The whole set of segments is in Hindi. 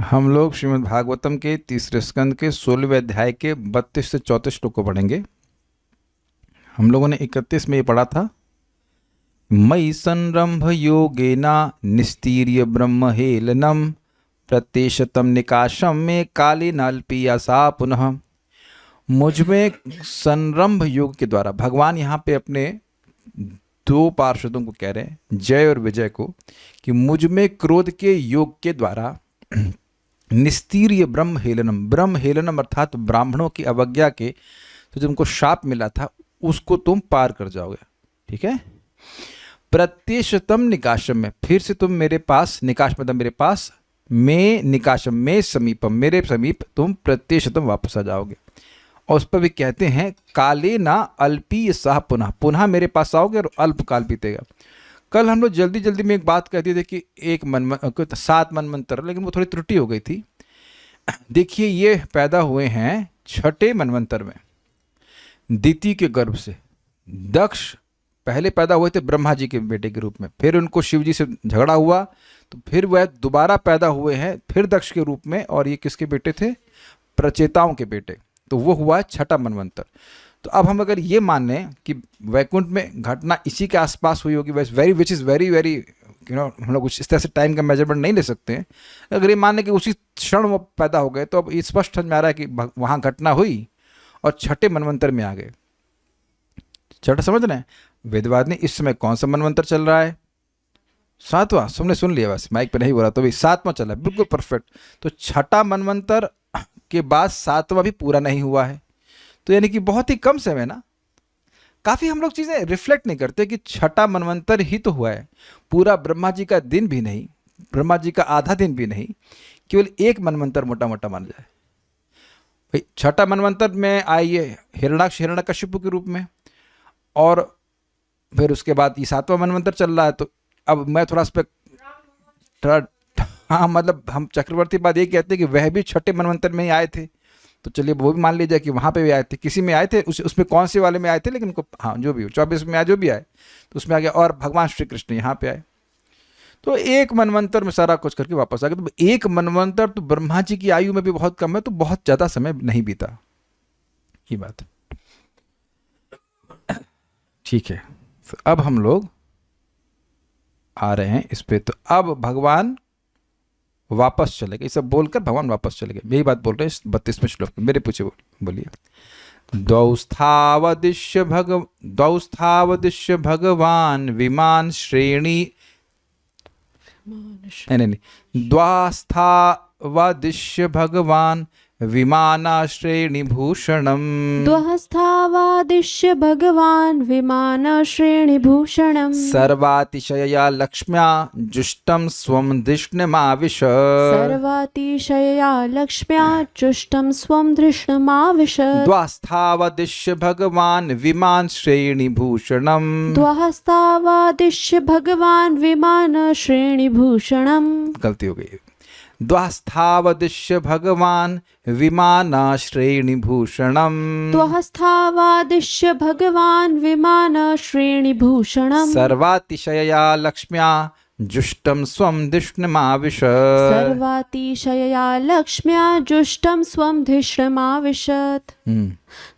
हम लोग श्रीमद् भागवतम के तीसरे स्कंद के 16वें अध्याय के 32 से 34 श्लोक को पढ़ेंगे। हम लोगों ने 31 में ये पढ़ा था, मयि संरंभ योगेना निस्तीर्य ब्रह्म हेलनम प्रत्येशतम निकाशम में काले नाल्पियासा पुनः। मुझ में संरंभ योग के द्वारा, भगवान यहाँ पे अपने दो पार्षदों को कह रहे हैं, जय और विजय को, कि मुझ में क्रोध के योग के द्वारा निस्तीर्य ब्रह्म हेलनम अर्थात ब्राह्मणों की अवज्ञा के तो तुमको शाप मिला था उसको तुम पार कर जाओगे। ठीक है। प्रत्येशतम निकाशम में, फिर से तुम मेरे पास, निकाश मतलब मेरे पास, में निकाशम में समीपम, मेरे समीप तुम प्रत्येशतम वापस आ जाओगे। और उस पर भी कहते हैं काले ना अल्पीय साह पुनः, पुनः मेरे पास आओगे और अल्पकाल बीतेगा। कल हम लोग जल्दी जल्दी में एक बात कहते थे कि 7 मनवंतर, लेकिन वो थोड़ी त्रुटि हो गई थी। देखिए ये पैदा हुए हैं 6ठे मनवंतर में, दिति के गर्भ से। दक्ष पहले पैदा हुए थे ब्रह्मा जी के बेटे के रूप में, फिर उनको शिव जी से झगड़ा हुआ तो फिर वह दोबारा पैदा हुए हैं फिर दक्ष के रूप में, और ये किसके बेटे थे? प्रचेताओं के बेटे। तो वो हुआ 6ठा मनवंतर। तो अब हम अगर ये मान लें कि वैकुंठ में घटना इसी के आसपास हुई होगी, विच इज़ वेरी वेरी हम लोग इस तरह से टाइम का मेजरमेंट नहीं ले सकते हैं। अगर ये मान लें कि उसी क्षण वो पैदा हो गए, तो अब ये स्पष्ट समझ में आ रहा है कि वहाँ घटना हुई और 6ठे मनवंतर में आ गए। 6ठा समझ रहे हैं? वेदवाद ने इस समय कौन सा मनवंतर चल रहा है? 7वां। सबने सुन लिया, बस माइक पे नहीं बोला तो भी 7वां चला है, बिल्कुल परफेक्ट। तो 6ठा मनवंतर के बाद 7वां भी पूरा नहीं हुआ है, तो यानी कि बहुत ही कम समय ना। काफ़ी हम लोग चीज़ें रिफ्लेक्ट नहीं करते कि 6ठा मनवंतर ही तो हुआ है, पूरा ब्रह्मा जी का दिन भी नहीं, ब्रह्मा जी का आधा दिन भी नहीं, केवल एक मनवंतर मोटा मोटा मान जाए। भाई 6ठा मनवंतर में आइए हिरण्यकशिपु के रूप में, और फिर उसके बाद ये 7वां मनवंतर चल रहा है। तो अब मैं थोड़ा इस पर हाँ, मतलब हम चक्रवर्ती बाद ये कहते हैं कि वह भी 6ठे मनवंतर में ही आए थे, तो चलिए वो भी मान लीजिए कि वहाँ पे भी आए थे, किसी में आए थे, उसमें कौन से वाले में आए थे, लेकिन उनको हाँ जो भी 24 में आए, जो भी आए तो उसमें आ गया। और भगवान श्री कृष्ण यहाँ पे आए, तो एक मनवंतर में सारा कुछ करके वापस आ गए। तो एक मनवंतर तो ब्रह्मा जी की आयु में भी बहुत कम है, तो बहुत ज़्यादा समय नहीं बीता, ये बात। ठीक है, तो अब हम लोग आ रहे हैं इस पे। तो अब भगवान वापस चले गए, ये सब बोलकर भगवान वापस चले गए। यही बात बोल रहे हैं 32वें श्लोक में। मेरे पूछे बोलिए। द्वौस्थावदिश्य भगवान विमान श्रेणी, नहीं, द्वास्थावदिश्य भगवान विमानाश्रेणी भूषणम, द्वहस्थावादिश्य भगवान विमानाश्रेणी भूषणम, सर्वातिशयया लक्ष्म्या जुष्टम स्वम धृष्णमाविश, सर्वातिशयया लक्ष्म्या जुष्टम स्वम धृष्णमाविश, द्वास्थावदिश्य भगवान विमान श्रेणी भूषणम, द्वहस्थावादिश्य भगवान विमानाश्रेणी भूषणम, गलती हो गई, द्वास्थावदिश्य भगवान विमानाश्रेणी भूषणम, द्वहस्थावादिश्य भगवान विमानाश्रेणी भूषणम, सर्वातिशयया लक्ष्म्या जुष्टम स्वम धृष्णमाविश, सर्वातिशयया लक्ष्म्या जुष्टम स्वम धृष्णमाविशत्,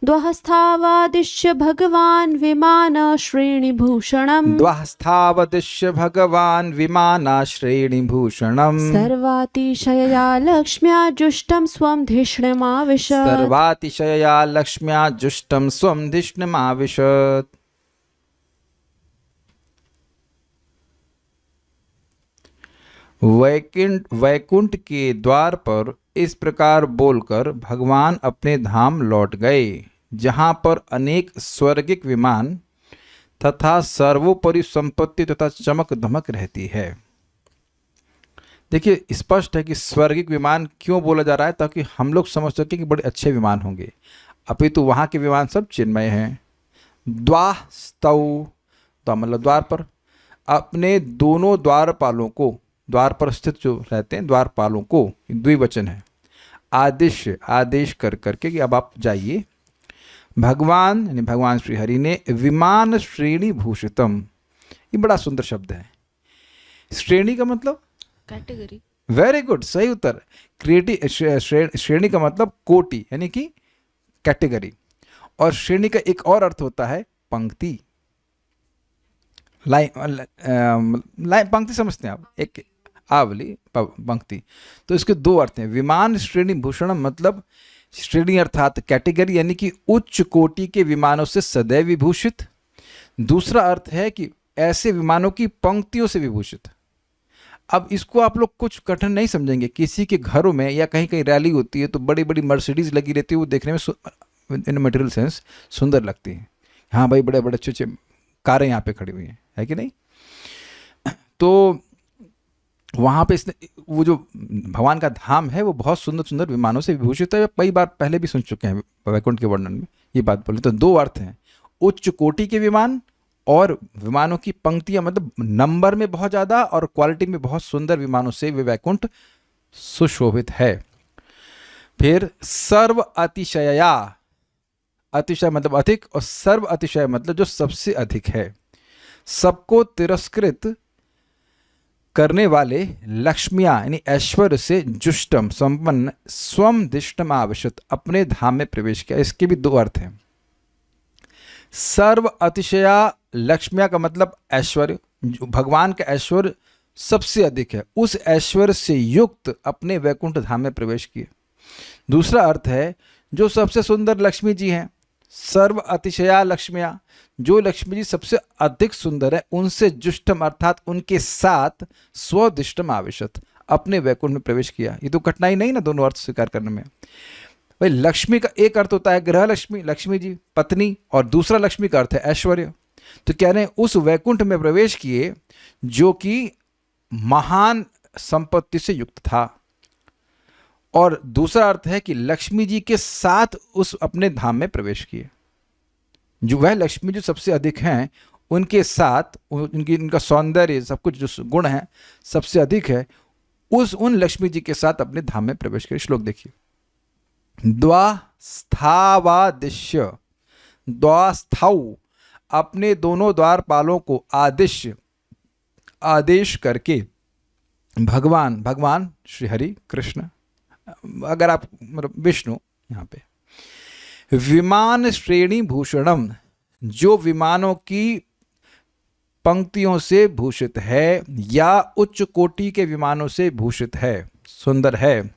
द्वहस्थावादिश्य भगवान विमानाश्रेणी भूषणम, द्वास्थावदिश्य भगवान विमानाश्रेणी भूषणम, सर्वातिशयया लक्ष्म्या जुष्टम स्वम धृष्णमाविशत्, सर्वातिशयया लक्ष्म्या जुष्टम स्वम धृष्णमाविशत्। वैकुंठ के द्वार पर इस प्रकार बोलकर भगवान अपने धाम लौट गए, जहाँ पर अनेक स्वर्गिक विमान तथा सर्वोपरि संपत्ति तथा चमक धमक रहती है। देखिए स्पष्ट है कि स्वर्गिक विमान क्यों बोला जा रहा है, ताकि हम लोग समझ सकें कि बड़े अच्छे विमान होंगे। अपितु वहाँ के विमान सब चिन्मय हैं। द्वास्तौ, तो मतलब द्वार पर, अपने दोनों द्वारपालों को, द्वार पर स्थित जो रहते हैं द्वारपालों को, द्विवचन है, आदेश कर करके कि अब आप जाइए। भगवान यानी भगवान श्री हरि ने विमान श्रेणी भूषितम, ये बड़ा सुंदर शब्द है। श्रेणी का मतलब कैटेगरी, वेरी गुड, सही उत्तर। श्रेणी का मतलब कोटि यानी कि कैटेगरी, और श्रेणी का एक और अर्थ होता है पंक्ति। लाइन पंक्ति समझते हैं आप, एक आवली पंक्ति। तो इसके दो अर्थ हैं। विमान श्रेणी भूषणम मतलब श्रेणी अर्थात कैटेगरी यानी कि उच्च कोटि के विमानों से सदैव विभूषित। दूसरा अर्थ है कि ऐसे विमानों की पंक्तियों से विभूषित। अब इसको आप लोग कुछ कठिन नहीं समझेंगे। किसी के घरों में या कहीं कहीं रैली होती है तो बड़ी बड़ी मर्सिडीज लगी रहती है, वो देखने में इन मटेरियल सेंस सुंदर लगती है। हाँ भाई, बड़े बड़े अच्छे अच्छे कारें यहाँ पे खड़ी हुई हैं, है कि नहीं। तो वहाँ पे इसने वो जो भगवान का धाम है वो बहुत सुंदर सुंदर विमानों से विभूषित है। कई बार पहले भी सुन चुके हैं वैकुंठ के वर्णन में ये बात बोली। तो दो अर्थ हैं, उच्च कोटि के विमान और विमानों की पंक्तियां, मतलब नंबर में बहुत ज़्यादा और क्वालिटी में बहुत सुंदर विमानों से वे वैकुंठ सुशोभित है। फिर सर्व अतिशया, अतिशय मतलब अधिक, और सर्व अतिशय मतलब जो सबसे अधिक है। सबको तिरस्कृत करने वाले लक्ष्मियां यानी ऐश्वर्य से जुष्टम संपन्न स्वम दिष्टम आवश्यक अपने धाम में प्रवेश किया। इसके भी दो अर्थ हैं। सर्व अतिशया लक्ष्मिया का मतलब ऐश्वर्य, भगवान का ऐश्वर्य सबसे अधिक है, उस ऐश्वर्य से युक्त अपने वैकुंठ धाम में प्रवेश किए। दूसरा अर्थ है जो सबसे सुंदर लक्ष्मी जी हैं, सर्व अतिशया लक्ष्मिया, जो लक्ष्मी जी सबसे अधिक सुंदर है, उनसे जुष्टम अर्थात उनके साथ स्वदिष्टम आविशत अपने वैकुंठ में प्रवेश किया। ये तो कठिनाई नहीं ना दोनों अर्थ स्वीकार करने में। भाई लक्ष्मी का एक अर्थ होता है गृह लक्ष्मी, लक्ष्मी जी पत्नी, और दूसरा लक्ष्मी का अर्थ है ऐश्वर्य। तो कह रहे हैं उस वैकुंठ में प्रवेश किए जो कि महान संपत्ति से युक्त था। और दूसरा अर्थ है कि लक्ष्मी जी के साथ उस अपने धाम में प्रवेश किए। जो वह लक्ष्मी जो सबसे अधिक हैं उनके साथ उनका सौंदर्य सब कुछ जो गुण है सबसे अधिक है, उन लक्ष्मी जी के साथ अपने धाम में प्रवेश किए। श्लोक देखिए। द्वास्थावादिश्य, द्वास्थाऊ अपने दोनों द्वारपालों को आदेश करके भगवान श्री हरि कृष्ण, अगर आप मतलब विष्णु यहाँ पे, विमान श्रेणी भूषणम जो विमानों की पंक्तियों से भूषित है या उच्च कोटि के विमानों से भूषित है, सुंदर है।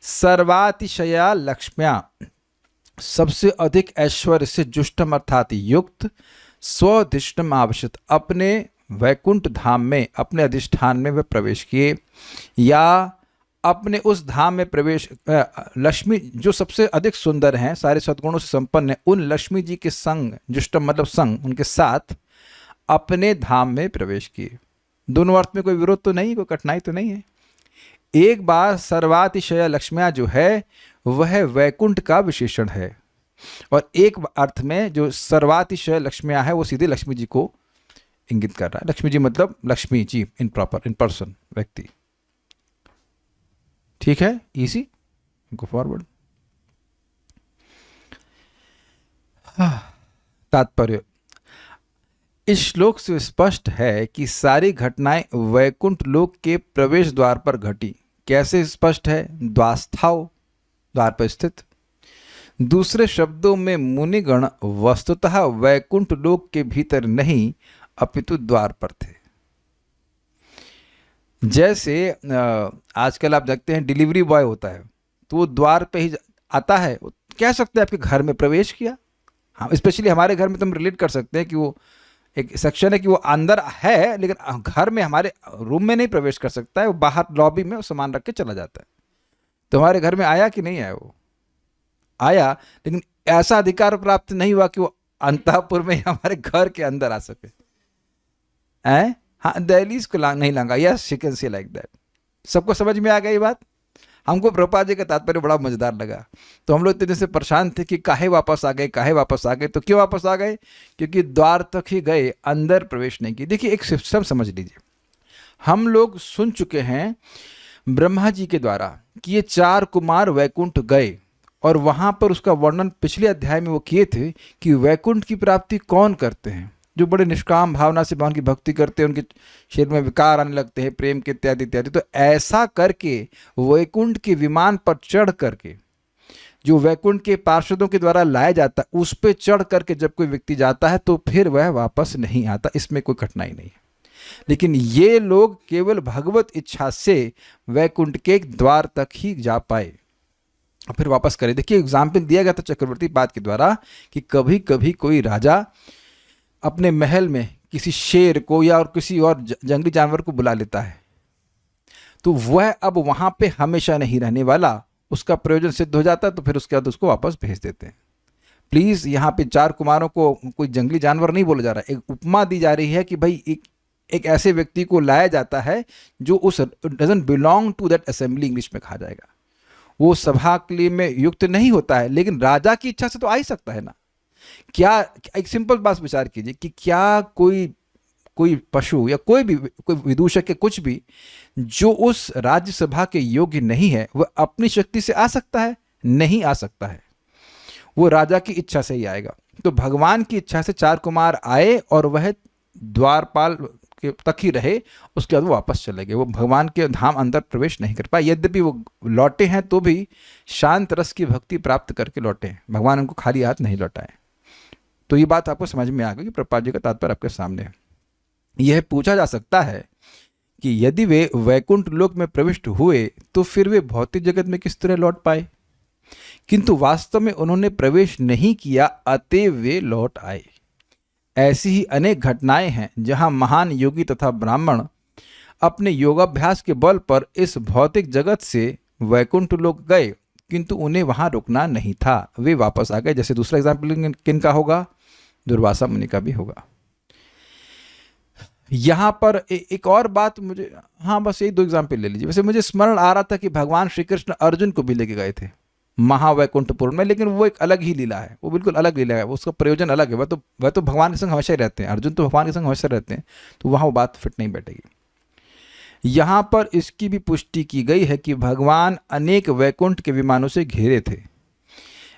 सर्वातिशया लक्ष्म्या सबसे अधिक ऐश्वर्य से जुष्टम अर्थात युक्त, स्वधिष्टम आवश्यक अपने वैकुंठ धाम में अपने अधिष्ठान में वे प्रवेश किए, या अपने उस धाम में प्रवेश लक्ष्मी जो सबसे अधिक सुंदर हैं, सारे सद्गुणों से संपन्न है, उन लक्ष्मी जी के संग, जुष्टम मतलब संग, उनके साथ अपने धाम में प्रवेश किए। दोनों अर्थ में कोई विरोध तो नहीं, कोई कठिनाई तो नहीं है। एक बार सर्वातिशय लक्ष्मिया जो है वह वैकुंठ का विशेषण है, और एक अर्थ में जो सर्वातिशय लक्ष्मिया है वो सीधे लक्ष्मी जी को इंगित कर रहा है। लक्ष्मी जी मतलब लक्ष्मी जी इन पर्सन, व्यक्ति। ठीक है, इजी, गो फॉरवर्ड। तात्पर्य, इस श्लोक से स्पष्ट है कि सारी घटनाएं वैकुंठ लोक के प्रवेश द्वार पर घटी। कैसे स्पष्ट है? द्वास्थाओ, द्वार पर स्थित। दूसरे शब्दों में मुनिगण वस्तुतः वैकुंठ लोक के भीतर नहीं अपितु द्वार पर थे। जैसे आजकल आप देखते हैं डिलीवरी बॉय होता है तो वो द्वार पे ही आता है, कह सकते हैं आपके घर में प्रवेश किया। हाँ, स्पेशली हमारे घर में तो हम रिलेट कर सकते हैं कि वो एक सेक्शन है कि वो अंदर है लेकिन घर में हमारे रूम में नहीं प्रवेश कर सकता है, वो बाहर लॉबी में वो सामान रख के चला जाता है। तो हमारे घर में आया कि नहीं आया? वो आया, लेकिन ऐसा अधिकार प्राप्त नहीं हुआ कि वो अंतःपुर में हमारे घर के अंदर आ सके। हाँ, दहलीज को नहीं लांगा। Yes, you can say like that. सबको समझ में आ गई बात? हमको प्रभुपाद जी का तात्पर्य बड़ा मजेदार लगा, तो हम लोग इतने दिन से परेशान थे कि काहे वापस आ गए, काहे वापस आ गए। तो क्यों वापस आ गए? क्योंकि द्वार तक ही गए, अंदर प्रवेश नहीं किया। देखिए, एक सिस्टम समझ लीजिए। हम लोग सुन चुके हैं ब्रह्मा जी के द्वारा कि ये 4 कुमार वैकुंठ गए, और वहाँ पर उसका वर्णन पिछले अध्याय में वो किए थे कि वैकुंठ की प्राप्ति कौन करते हैं। जो बड़े निष्काम भावना से भगवान की भक्ति करते हैं, उनके शरीर में विकार आने लगते हैं प्रेम के इत्यादि इत्यादि। तो ऐसा करके वैकुंठ के विमान पर चढ़ करके, जो वैकुंठ के पार्षदों के द्वारा लाया जाता है, उस पर चढ़ करके जब कोई व्यक्ति जाता है तो फिर वह वापस नहीं आता, इसमें कोई कठिनाई नहीं है। लेकिन ये लोग केवल भगवत इच्छा से वैकुंठ के द्वार तक ही जा पाए और फिर वापस करे। देखिए एग्जाम्पल दिया गया था चक्रवर्ती पाद के द्वारा कि कभी कभी कोई राजा अपने महल में किसी शेर को या और किसी और जंगली जानवर को बुला लेता है, तो वह अब वहां पे हमेशा नहीं रहने वाला, उसका प्रयोजन सिद्ध हो जाता है तो फिर उसके बाद उसको वापस भेज देते हैं। प्लीज यहाँ पे 4 कुमारों को कोई जंगली जानवर नहीं बोला जा रहा है, एक उपमा दी जा रही है कि भाई एक ऐसे व्यक्ति को लाया जाता है जो उस doesn't belong to that assembly, English में कहा जाएगा, वो सभा के लिए में युक्त नहीं होता है, लेकिन राजा की इच्छा से तो आ ही सकता है ना। क्या एक सिंपल बात विचार कीजिए कि क्या कोई पशु या कोई विदूषक या कुछ भी जो उस राज्यसभा के योग्य नहीं है, वह अपनी शक्ति से आ सकता है? नहीं आ सकता है, वो राजा की इच्छा से ही आएगा। तो भगवान की इच्छा से 4 कुमार आए और वह द्वारपाल के तक ही रहे, उसके बाद वो वापस चले गए, वो भगवान के धाम अंदर प्रवेश नहीं कर पाए। यद्यपि वो लौटे हैं तो भी शांत रस की भक्ति प्राप्त करके लौटे हैं, भगवान उनको खाली हाथ नहीं लौटाए। तो ये बात आपको समझ में आ गई कि प्रभुपाद जी का तात्पर्य आपके सामने है। यह पूछा जा सकता है कि यदि वे वैकुंठ लोक में प्रविष्ट हुए तो फिर वे भौतिक जगत में किस तरह लौट पाए, किंतु वास्तव में उन्होंने प्रवेश नहीं किया, अतएव वे लौट आए। ऐसी ही अनेक घटनाएं हैं जहां महान योगी तथा ब्राह्मण अपने योगाभ्यास के बल पर इस भौतिक जगत से वैकुंठ लोक गए, किंतु उन्हें वहां रुकना नहीं था, वे वापस आ गए। जैसे दूसरा एग्जाम्पल किन का होगा? दुर्वासा मुनि का भी होगा। यहां पर एक और बात मुझे, हाँ बस यही 2 एग्जाम्पल ले लीजिए। वैसे मुझे स्मरण आ रहा था कि भगवान श्री कृष्ण अर्जुन को भी लेके गए थे महावैकुंठपुर में, लेकिन वो एक अलग ही लीला है, वो बिल्कुल अलग लीला है, उसका प्रयोजन अलग है। वह तो भगवान के संग हमेशा ही रहते हैं, अर्जुन तो भगवान के संग हमेशा रहते हैं, तो वहाँ वो बात फिट नहीं बैठेगी। यहाँ पर इसकी भी पुष्टि की गई है कि भगवान अनेक वैकुंठ के विमानों से घिरे थे।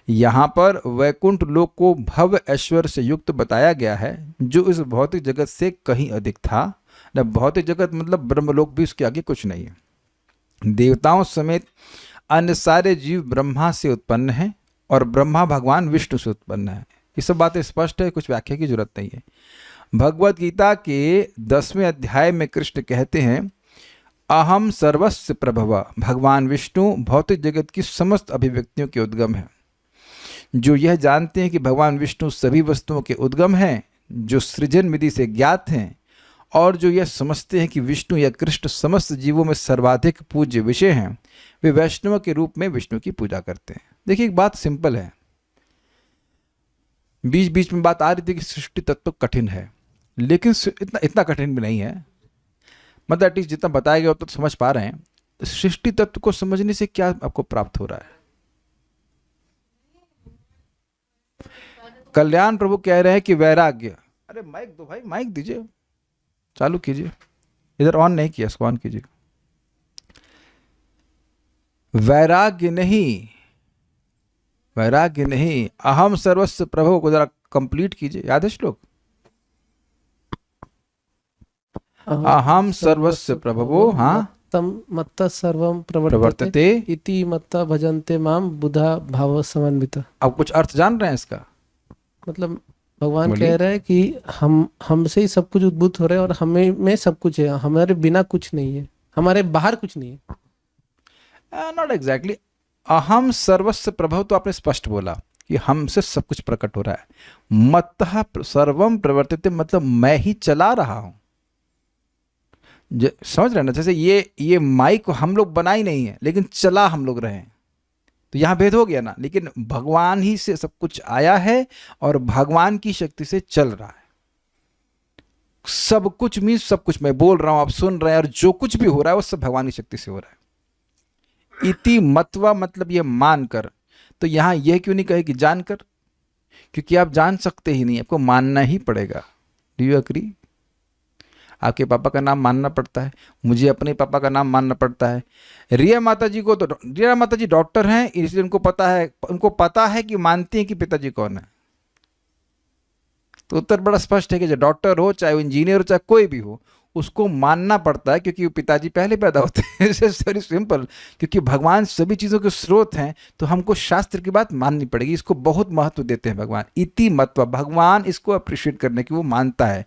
यहाँ पर वैकुंठ लोक को भव्य ऐश्वर्य से युक्त बताया गया है, जो इस भौतिक जगत से कहीं अधिक था। न भौतिक जगत मतलब ब्रह्मलोक भी उसके आगे कुछ नहीं है। देवताओं समेत अन्य सारे जीव ब्रह्मा से उत्पन्न हैं और ब्रह्मा भगवान विष्णु से उत्पन्न है। ये सब बातें स्पष्ट है, कुछ व्याख्या की जरूरत नहीं है। भगवत गीता के 10वें अध्याय में कृष्ण कहते हैं, अहम सर्वस्य प्रभव। भगवान विष्णु भौतिक जगत की समस्त अभिव्यक्तियों के उद्गम है। जो यह जानते हैं कि भगवान विष्णु सभी वस्तुओं के उद्गम हैं, जो सृजन विधि से ज्ञात हैं, और जो यह समझते हैं कि विष्णु या कृष्ण समस्त जीवों में सर्वाधिक पूज्य विषय हैं, वे वैष्णव के रूप में विष्णु की पूजा करते हैं। देखिए एक बात सिंपल है, बीच बीच में बात आ रही थी कि सृष्टि तत्व कठिन है, लेकिन इतना कठिन भी नहीं है। मतलब एटलीस्ट जितना बताया गया तो समझ पा रहे हैं। सृष्टि तत्व को समझने से क्या आपको प्राप्त हो रहा है? कल्याण प्रभु कह रहे हैं कि वैराग्य। अरे माइक दो भाई, माइक दीजिए, चालू कीजिए, इधर ऑन नहीं किया, इसको ऑन कीजिए। वैराग्य नहीं, अहम सर्वस्व प्रभु को जरा कंप्लीट कीजिए। याद है श्लोक? अहम सर्वस्व प्रभु, हाँ, तम मत्त सर्वम प्रवर्तते इति मत्त भजन्ते माम बुधा भाव समन्वित। अब कुछ अर्थ जान रहे हैं इसका? मतलब भगवान कह रहे हैं कि हमसे ही सब कुछ उद्भूत हो रहा है और हमें में सब कुछ है, हमारे बिना कुछ नहीं है, हमारे बाहर कुछ नहीं है। Not exactly. अहम सर्वस्व प्रभु तो आपने स्पष्ट बोला कि हमसे सब कुछ प्रकट हो रहा है। मत्तः सर्वम प्रवर्तिते मतलब मैं ही चला रहा हूं। समझ रहे ना? जैसे ये माइक हम लोग बना ही नहीं है, लेकिन चला हम लोग रहे हैं, तो यहां भेद हो गया ना। लेकिन भगवान ही से सब कुछ आया है और भगवान की शक्ति से चल रहा है। सब कुछ मीन्स सब कुछ मैं बोल रहा हूं, आप सुन रहे हैं, और जो कुछ भी हो रहा है वो सब भगवान की शक्ति से हो रहा है। इति मत्वा मतलब ये मानकर। तो यहां यह क्यों नहीं कहे कि जानकर? क्योंकि आप जान सकते ही नहीं, आपको मानना ही पड़ेगा। Do you agree? आपके पापा का नाम मानना पड़ता है, मुझे अपने पापा का नाम मानना पड़ता है। रिया माता जी को तो रिया माता जी डॉक्टर हैं, इसलिए उनको पता है कि मानती हैं कि पिताजी कौन है। तो उत्तर बड़ा स्पष्ट है कि जो डॉक्टर हो, चाहे वो इंजीनियर हो, चाहे कोई भी हो, उसको मानना पड़ता है, क्योंकि वो पिताजी पहले पैदा होते हैं। It's very simple. क्योंकि भगवान सभी चीज़ों के स्रोत हैं, तो हमको शास्त्र की बात माननी पड़ेगी। इसको बहुत महत्व देते हैं भगवान। इति मत्वा, भगवान इसको अप्रिशिएट करने की वो मानता है,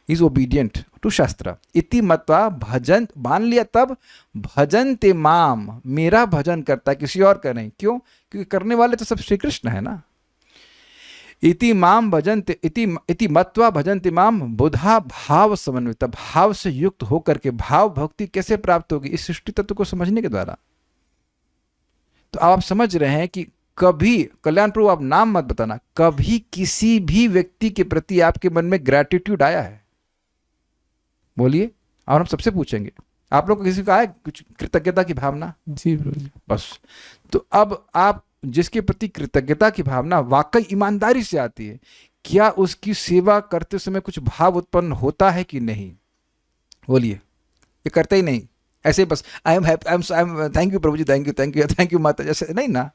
इज ओबीडियंट टू शास्त्र। इति मत्वा भजन, मान लिया तब भजन ते माम, मेरा भजन करता है, किसी और का नहीं। क्यों? क्योंकि करने वाले तो सब श्री कृष्ण है ना। इति माम भजन्ते, इति मत्वा भजन्ते माम बुधा भाव समन्वित, भाव से युक्त होकर के। भाव भक्ति कैसे प्राप्त होगी? इस सृष्टि तत्व को समझने के द्वारा। तो आप समझ रहे हैं कि कभी, कल्याण प्रभु आप नाम मत बताना, कभी किसी भी व्यक्ति के प्रति आपके मन में ग्रैटिट्यूड आया है? बोलिए। और हम सबसे पूछेंगे, आप लोग को किसी का है कुछ कृतज्ञता की भावना? जी प्रभु जी। बस। तो अब आप जिसके प्रति कृतज्ञता की भावना वाकई ईमानदारी से आती है, क्या उसकी सेवा करते समय कुछ भाव उत्पन्न होता है कि नहीं? बोलिए। ये करते ही नहीं, ऐसे बस I am happy, I am thank you प्रभु जी, thank you thank you thank you माता, जैसे नहीं ना।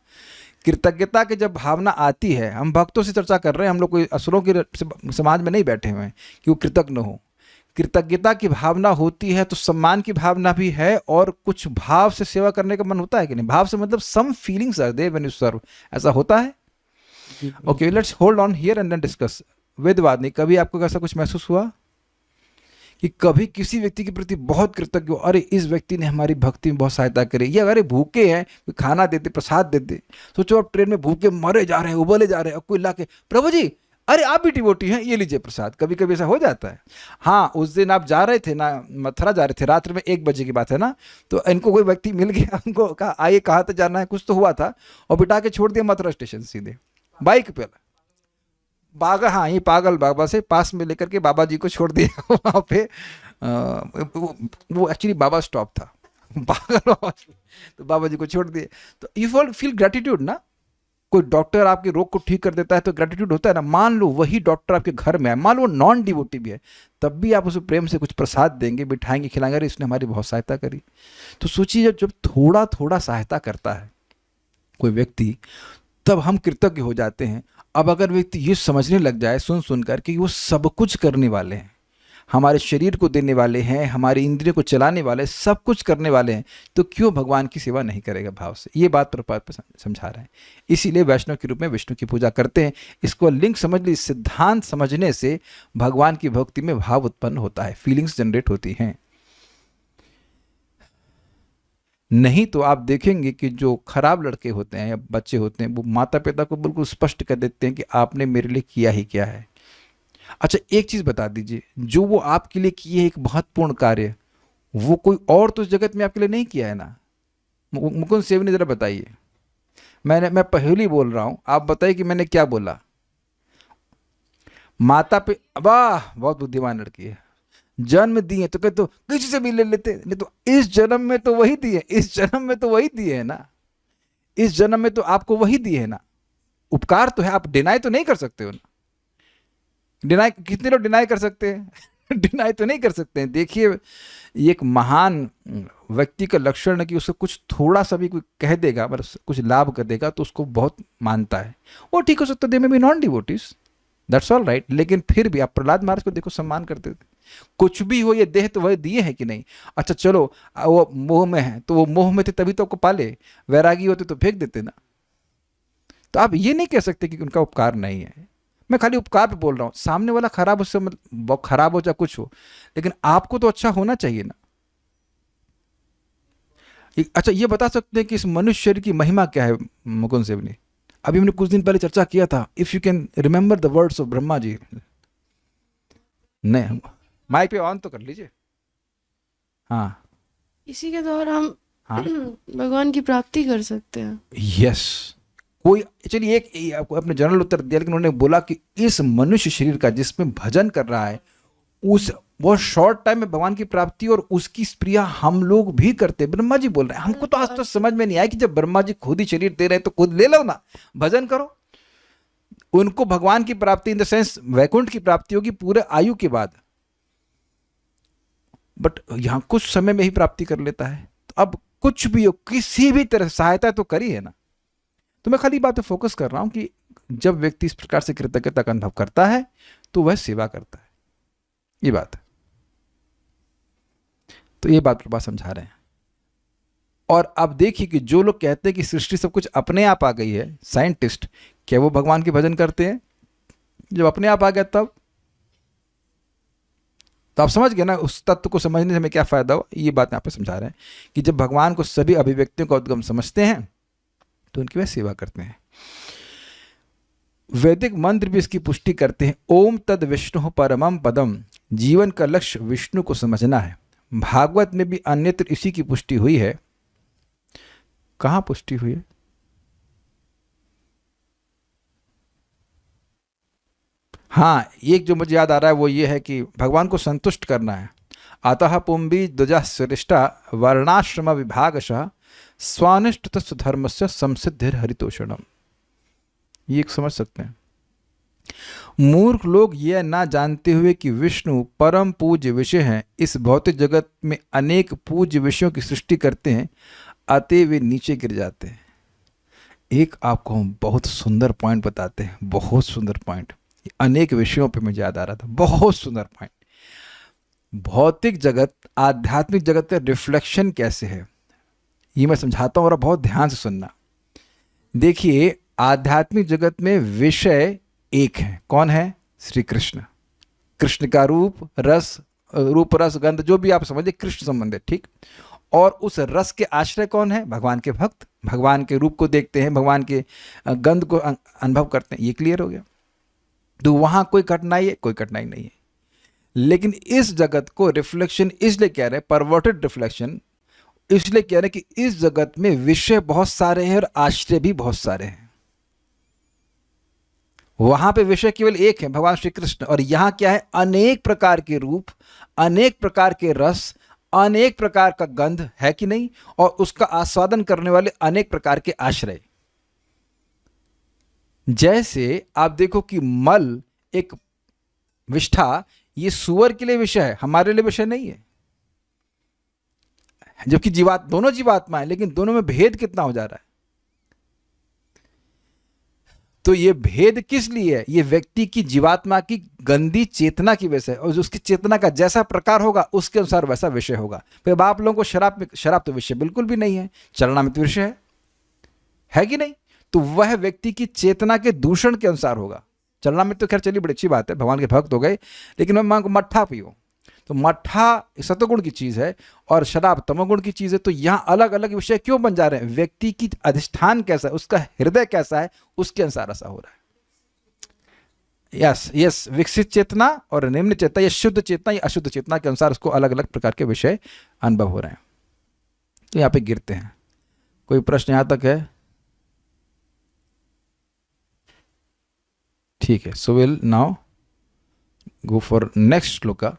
कृतज्ञता की जब भावना आती है, हम भक्तों से चर्चा कर रहे हैं, हम लोग कोई असुरों के समाज में नहीं बैठे हुए हैं कि वो कृतज्ञ हो। कृतज्ञता की भावना होती है तो सम्मान की भावना भी है, और कुछ भाव से सेवा करने का मन होता है कि नहीं? भाव से मतलब some feelings are there when you serve, ऐसा होता है? Okay, let's hold on here and then discuss. वेदवादी, कभी आपको ऐसा कुछ महसूस हुआ कि कभी किसी व्यक्ति के प्रति बहुत कृतज्ञ हो, अरे इस व्यक्ति ने हमारी भक्ति में बहुत सहायता करी, या अरे भूखे हैं कोई खाना देते, प्रसाद देते। सोचो आप ट्रेन में भूखे मरे जा रहे हैं, उबले जा रहे हैं, और कोई ला के, प्रभु जी अरे आप भी डिवोटी हैं, ये लीजिए प्रसाद। कभी कभी ऐसा हो जाता है। हाँ, उस दिन आप जा रहे थे ना, मथुरा जा रहे थे, रात्रि में 1 बजे की बात है ना, तो इनको कोई व्यक्ति मिल गया, उनको कहा आइए कहाँ तक जाना है, कुछ तो हुआ था, और बिठा के छोड़ दिया मथुरा स्टेशन सीधे बाइक पे। बागा, हाँ ये पागल बाबा से पास में लेकर के बाबा जी को छोड़ दिया वहाँ पे। वो एक्चुअली बाबा स्टॉप था, पागल बाबा, तो बाबा जी को छोड़ दिए। तो यू फील ग्रेटिट्यूड ना। कोई डॉक्टर आपके रोग को ठीक कर देता है तो ग्रेटिट्यूड होता है ना। मान लो वही डॉक्टर आपके घर में है, मान लो नॉन डिवोटी भी है, तब भी आप उसे प्रेम से कुछ प्रसाद देंगे, बिठाएंगे, खिलाएंगे, अरे इसने हमारी बहुत सहायता करी। तो सोचिए, जब थोड़ा थोड़ा सहायता करता है कोई व्यक्ति, तब हम कृतज्ञ हो जाते हैं। अब अगर व्यक्ति ये समझने लग जाए सुन सुनकर कि वो सब कुछ करने वाले हैं, हमारे शरीर को देने वाले हैं, हमारे इंद्रियों को चलाने वाले, सब कुछ करने वाले हैं, तो क्यों भगवान की सेवा नहीं करेगा भाव से? ये बात प्रपात समझा रहे हैं। इसीलिए वैष्णव के रूप में विष्णु की पूजा करते हैं। इसको लिंक समझ ली, सिद्धांत समझने से भगवान की भक्ति में भाव उत्पन्न होता है, फीलिंग्स जनरेट होती हैं। नहीं तो आप देखेंगे कि जो खराब लड़के होते हैं या बच्चे होते हैं, वो माता पिता को बिल्कुल स्पष्ट कर देते हैं कि आपने मेरे लिए किया ही क्या है। अच्छा, एक चीज बता दीजिए, जो वो आपके लिए किए एक महत्वपूर्ण कार्य, वो कोई और तो इस जगत में आपके लिए नहीं किया है ना। मुकुंद सेवनी, जरा बताइए। मैं पहली बोल रहा हूं, आप बताइए कि मैंने क्या बोला। माता पे, वाह बहुत बुद्धिमान लड़की है, जन्म दिए तो कहते तो किसी से भी ले लेते, नहीं तो इस जन्म में तो वही दिए, इस जन्म में तो वही दिए है ना, इस जन्म में तो आपको वही दिए है ना। उपकार तो है, आप डिनाई तो नहीं कर सकते हो ना। डिनाई, कितने लोग डिनाई कर सकते हैं? डिनाई तो नहीं कर सकते हैं। देखिए, एक महान व्यक्ति का लक्षण है कि उसे कुछ थोड़ा सा भी कोई कह देगा, मतलब कुछ लाभ कर देगा, तो उसको बहुत मानता है। वो ठीक हो सकता है, they may be non devotees, that's all right. लेकिन फिर भी आप प्रहलाद महाराज को देखो, सम्मान करते थे। कुछ भी हो, ये देह तो वह दिए है कि नहीं। अच्छा चलो, वो मोह में है, तो वो मोह में थे तभी तो आपको पाले, वैरागी होते तो फेंक देते ना। तो आप ये नहीं कह सकते कि उनका उपकार नहीं है। मैं खाली उपकार पे बोल रहा हूँ। सामने वाला खराब, उससे मतलब खराब हो चाहे कुछ हो, लेकिन आपको तो अच्छा होना चाहिए ना। अच्छा, ये बता सकते हैं कि इस मनुष्य शरीर की महिमा क्या है? मुकुंद सेवनी, अभी हमने कुछ दिन पहले चर्चा किया था, if you can remember the words of Brahma ji. नहीं, माइक पे ऑन तो कर लीजिए। हाँ, इसी के द्वारा हम हाँ भगवान की प्राप्ति कर सकते हैं। यस। कोई, चलिए एक आपको अपने जनरल उत्तर दिया, लेकिन उन्होंने बोला कि इस मनुष्य शरीर का जिसमें भजन कर रहा है, उस बहुत शॉर्ट टाइम में भगवान की प्राप्ति और उसकी स्प्रिया हम लोग भी करते। ब्रह्मा जी बोल रहे हैं। हमको तो आज तक समझ में नहीं आया कि जब ब्रह्मा जी खुद ही शरीर दे रहे हैं तो खुद ले लो ना, भजन करो। उनको भगवान की प्राप्ति इन द सेंस वैकुंठ की प्राप्ति होगी पूरे आयु के बाद, बट यहां कुछ समय में ही प्राप्ति कर लेता है। तो अब कुछ भी हो, किसी भी तरह सहायता तो करी है ना। तो मैं खाली बात पे फोकस कर रहा हूं कि जब व्यक्ति इस प्रकार से कृतज्ञता का अनुभव करता है तो वह सेवा करता है। ये बात है। तो ये बात प्रभा समझा रहे हैं। और अब देखिए कि जो लोग कहते हैं कि सृष्टि सब कुछ अपने आप आ गई है, साइंटिस्ट, क्या वो भगवान के भजन करते हैं? जब अपने आप आ गया तब तो आप समझ गए ना, उस तत्व को समझने से हमें क्या फायदा हो। ये बात यहाँ पे समझा रहे हैं कि जब भगवान को सभी अभिव्यक्तियों का उद्गम समझते हैं तो उनकी वह सेवा करते हैं। वैदिक मंत्र भी इसकी पुष्टि करते हैं। ओम तद विष्णु परमम पदम, जीवन का लक्ष्य विष्णु को समझना है। भागवत में भी अन्यत्र इसी की पुष्टि हुई है। कहाँ पुष्टि हुई है? हाँ, एक जो मुझे याद आ रहा है वो ये है कि भगवान को संतुष्ट करना है। अतः पुंबी द्विजा श्रेष्ठा वर्णाश्रम विभागशः स्वानिष्ठ धर्म से संसिद्धिर हरितोषणम। ये एक समझ सकते हैं। मूर्ख लोग यह ना जानते हुए कि विष्णु परम पूज्य विषय हैं, इस भौतिक जगत में अनेक पूज्य विषयों की सृष्टि करते हैं, अतः वे नीचे गिर जाते हैं। एक आपको हम बहुत सुंदर पॉइंट बताते हैं, बहुत सुंदर पॉइंट। अनेक विषयों पे मुझे याद आ रहा था, बहुत सुंदर पॉइंट। भौतिक जगत आध्यात्मिक जगत का रिफ्लेक्शन कैसे है, ये मैं समझाता हूँ और बहुत ध्यान से सुनना। देखिए, आध्यात्मिक जगत में विषय एक है। कौन है? श्री कृष्ण। कृष्ण का रूप रस गंध जो भी आप समझिए, कृष्ण संबंधित, ठीक। और उस रस के आश्रय कौन है? भगवान के भक्त। भगवान के रूप को देखते हैं, भगवान के गंध को अनुभव करते हैं। ये क्लियर हो गया। तो वहां कोई कठिनाई है? कोई कठिनाई नहीं है। लेकिन इस जगत को रिफ्लेक्शन इसलिए कह रहे हैं, परवर्टेड रिफ्लेक्शन इसलिए कह रहे हैं कि इस जगत में विषय बहुत सारे हैं और आश्रय भी बहुत सारे हैं। वहां पे विषय केवल एक है, भगवान श्री कृष्ण, और यहां क्या है? अनेक प्रकार के रूप, अनेक प्रकार के रस, अनेक प्रकार का गंध है कि नहीं, और उसका आस्वादन करने वाले अनेक प्रकार के आश्रय। जैसे आप देखो कि मल, एक विष्ठा, ये सुअर के लिए विषय है, हमारे लिए विषय नहीं है। जबकि दोनों जीवात्मा है, लेकिन दोनों में भेद कितना हो जा रहा है। तो ये भेद किस लिए है? ये व्यक्ति की, जीवात्मा की गंदी चेतना की वजह से, और उसकी चेतना का जैसा प्रकार होगा उसके अनुसार वैसा विषय होगा। फिर आप लोगों को शराब तो विषय बिल्कुल भी नहीं है, चरणामृत विषय है कि नहीं? तो वह व्यक्ति की चेतना के दूषण के अनुसार होगा। चरणामृत तो खैर चलिए बड़ी अच्छी बात है, भगवान के भक्त हो गए, लेकिन मैं मांगू मट्ठा पियो, तो मट्ठा सतोगुण की चीज है और शराब तमोगुण की चीज है। तो यहां अलग अलग विषय क्यों बन जा रहे हैं? व्यक्ति की अधिष्ठान कैसा है, उसका हृदय कैसा है, उसके अनुसार ऐसा हो रहा है। यस, विकसित चेतना और निम्न चेतना, या शुद्ध चेतना या अशुद्ध चेतना के अनुसार उसको अलग अलग प्रकार के विषय अनुभव हो रहे हैं। तो यहां पे गिरते हैं। कोई प्रश्न यहां तक है? ठीक है, so will now go for next shloka.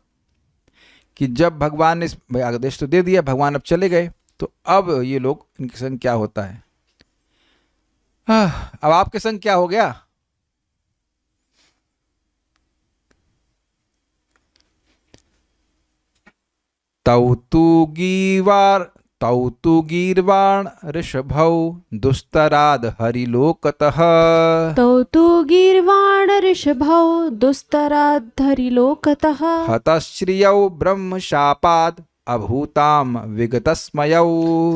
कि जब भगवान ने भाई आदेश तो दे दिया, भगवान अब चले गए, तो अब ये लोग, इनके संग क्या होता है? अब आपके संग क्या हो गया? तौ तु गीर्वाण ऋषभौ दुस्तराद हरिलोकतः। तौ तु गीर्वाण ऋषभौ दुस्तराद हरिलोकतः। हतश्रियौ ब्रह्मशापात् अभूताम विगतस्मयौ।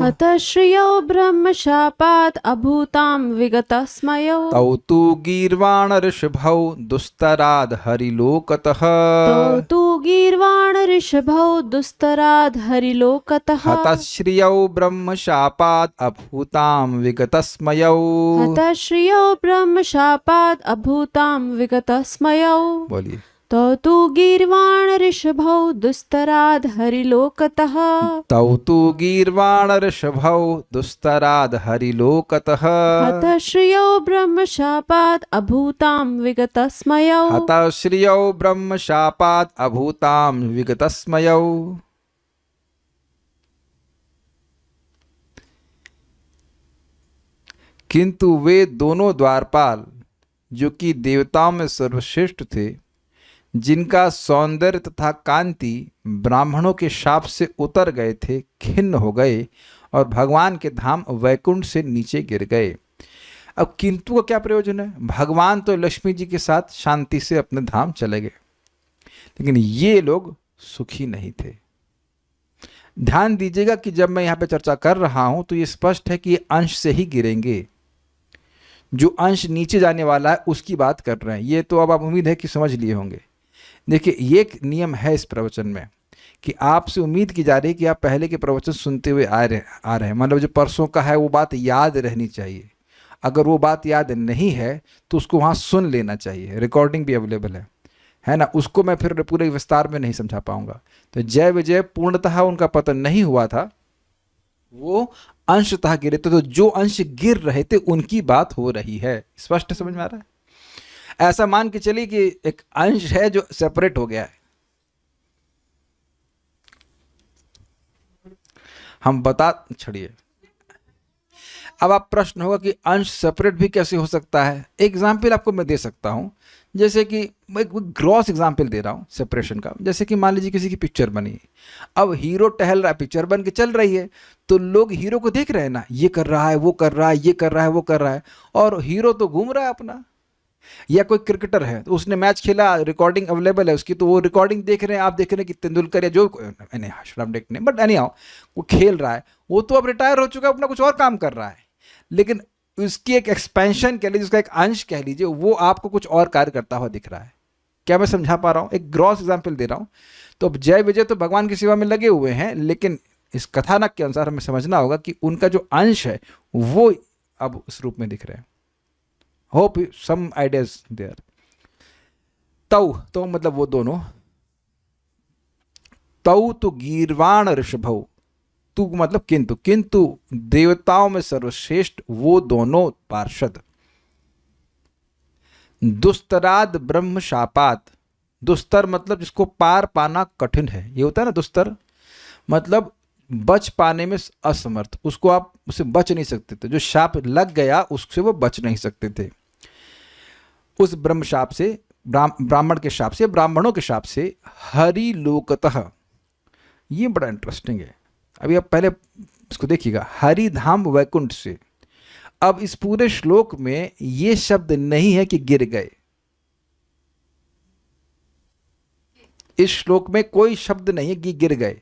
हतश्रियौ ब्रह्मशापात् अभूतां विगतस्मयौ। तौ तु गीर्वाण ऋषभौ दुस्तराद हरिलोकतः। तौ तु गीर्वाण ऋषभौ दुस्तराद हरिलोकतः। हतश्रियौ ब्रह्मशापात् अभूतां विगतस्मयौ। हतश्रियौ ब्रह्मशापात् अभूतां विगतस्मयौ। बोलिए। तौ तु गीर्वाण ऋषभौ दुस्तराद हरिलोकतः। तौ तु गीर्वाण ऋषभौ दुस्तराद हरिलोकतः। हतश्रियौ ब्रह्मशापात् अभूतां विगतस्मयौ। हतश्रियौ ब्रह्मशापात् अभूतां विगतस्मयौ। किंतु वे दोनों द्वारपाल, जो कि देवताओं में सर्वश्रेष्ठ थे, जिनका सौंदर्य तथा कांति ब्राह्मणों के शाप से उतर गए थे, खिन्न हो गए और भगवान के धाम वैकुंठ से नीचे गिर गए। अब किंतु का क्या प्रयोजन है? भगवान तो लक्ष्मी जी के साथ शांति से अपने धाम चले गए, लेकिन ये लोग सुखी नहीं थे। ध्यान दीजिएगा कि जब मैं यहाँ पे चर्चा कर रहा हूं तो ये स्पष्ट है कि ये अंश से ही गिरेंगे। जो अंश नीचे जाने वाला है उसकी बात कर रहे हैं। ये तो अब आप उम्मीद है कि समझ लिए होंगे। देखिए, ये एक नियम है इस प्रवचन में कि आपसे उम्मीद की जा रही है कि आप पहले के प्रवचन सुनते हुए आ रहे हैं। मतलब जो परसों का है वो बात याद रहनी चाहिए। अगर वो बात याद नहीं है तो उसको वहाँ सुन लेना चाहिए, रिकॉर्डिंग भी अवेलेबल है ना। उसको मैं फिर पूरे विस्तार में नहीं समझा पाऊंगा। तो जय विजय पूर्णतः उनका पतन नहीं हुआ था, वो अंशतः गिरे थे। तो जो अंश गिर रहे थे उनकी बात हो रही है। स्पष्ट समझ में आ रहा है? ऐसा मान के चलिए कि एक अंश है जो सेपरेट हो गया है। हम बता छोड़िए, अब आप प्रश्न होगा कि अंश सेपरेट भी कैसे हो सकता है। एग्जाम्पल आपको मैं दे सकता हूं, जैसे कि मैं एक ग्रॉस एग्जाम्पल दे रहा हूं सेपरेशन का। जैसे कि मान लीजिए किसी की पिक्चर बनी, अब हीरो टहल रहा है, पिक्चर बन के चल रही है, तो लोग हीरो को देख रहे हैं ना, ये कर रहा है, वो कर रहा है, ये कर रहा है, वो कर रहा है, और हीरो तो घूम रहा है अपना। या कोई क्रिकेटर है तो उसने मैच खेला, रिकॉर्डिंग अवेलेबल है उसकी, तो वो रिकॉर्डिंग देख रहे हैं, आप देख रहे हैं कि तेंदुलकर या जो बट एनी हाउ वो खेल रहा है। वो तो अब रिटायर हो चुका है, अपना कुछ और काम कर रहा है, लेकिन उसकी एक एक्सपेंशन कह लीजिए, उसका एक अंश कह लीजिए, वो आपको कुछ और कार्य करता हुआ दिख रहा है। क्या मैं समझा पा रहा हूँ? एक ग्रॉस एग्जाम्पल दे रहा हूँ। तो अब जय विजय तो भगवान की सेवा में लगे हुए हैं, लेकिन इस कथानक के अनुसार हमें समझना होगा कि उनका जो अंश है वो अब इस रूप में दिख रहे हैं। Hope some ideas there. तो मतलब वो दोनों, तौ तो गीर्वाण ऋषभौ, तू मतलब किंतु देवताओं में सर्वश्रेष्ठ वो दोनों पार्षद। दुस्तराद ब्रह्म शापात, दुस्तर मतलब जिसको पार पाना कठिन है, ये होता है ना दुस्तर, मतलब बच पाने में असमर्थ, उसको आप उससे बच नहीं सकते थे। जो शाप लग गया उससे वो बच नहीं सकते थे। उस ब्रह्म शाप से, ब्राह्मण के शाप से, ब्राह्मणों के शाप से, हरिलोकतः, ये बड़ा इंटरेस्टिंग है। अभी आप पहले इसको देखिएगा, हरिधाम वैकुंठ से। अब इस पूरे श्लोक में ये शब्द नहीं है कि गिर गए। इस श्लोक में कोई शब्द नहीं है कि गिर गए।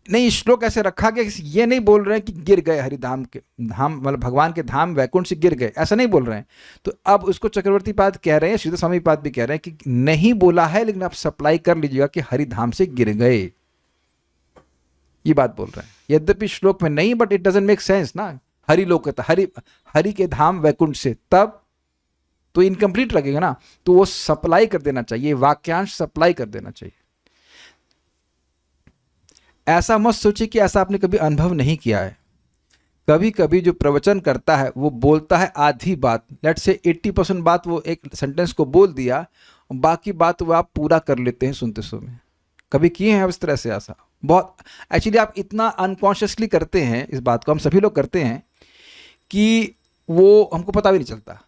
नहीं, इस श्लोक ऐसे रखा गया, ये नहीं बोल रहे हैं कि गिर गए हरिधाम के धाम, मतलब भगवान के धाम वैकुंठ से गिर गए, ऐसा नहीं बोल रहे हैं। तो अब उसको चक्रवर्ती पाद कह रहे हैं, श्रीधर स्वामी पाद भी कह रहे हैं कि नहीं बोला है, लेकिन आप सप्लाई कर लीजिएगा कि हरिधाम से गिर गए, ये बात बोल रहे हैं। यद्यपि श्लोक में नहीं, but it doesn't make sense ना। हरिलोकता, हरि के धाम वैकुंठ से, तब तो इनकम्प्लीट लगेगा ना। तो वो सप्लाई कर देना चाहिए, वाक्यांश सप्लाई कर देना चाहिए। ऐसा मत सोचिए कि ऐसा आपने कभी अनुभव नहीं किया है। कभी कभी जो प्रवचन करता है वो बोलता है आधी बात, लेट्स से 80% बात वो एक सेंटेंस को बोल दिया, बाकी बात वो आप पूरा कर लेते हैं सुनते सुनते। कभी किए हैं इस तरह से? ऐसा बहुत, एक्चुअली आप इतना अनकॉन्शियसली करते हैं इस बात को, हम सभी लोग करते हैं, कि वो हमको पता भी नहीं चलता।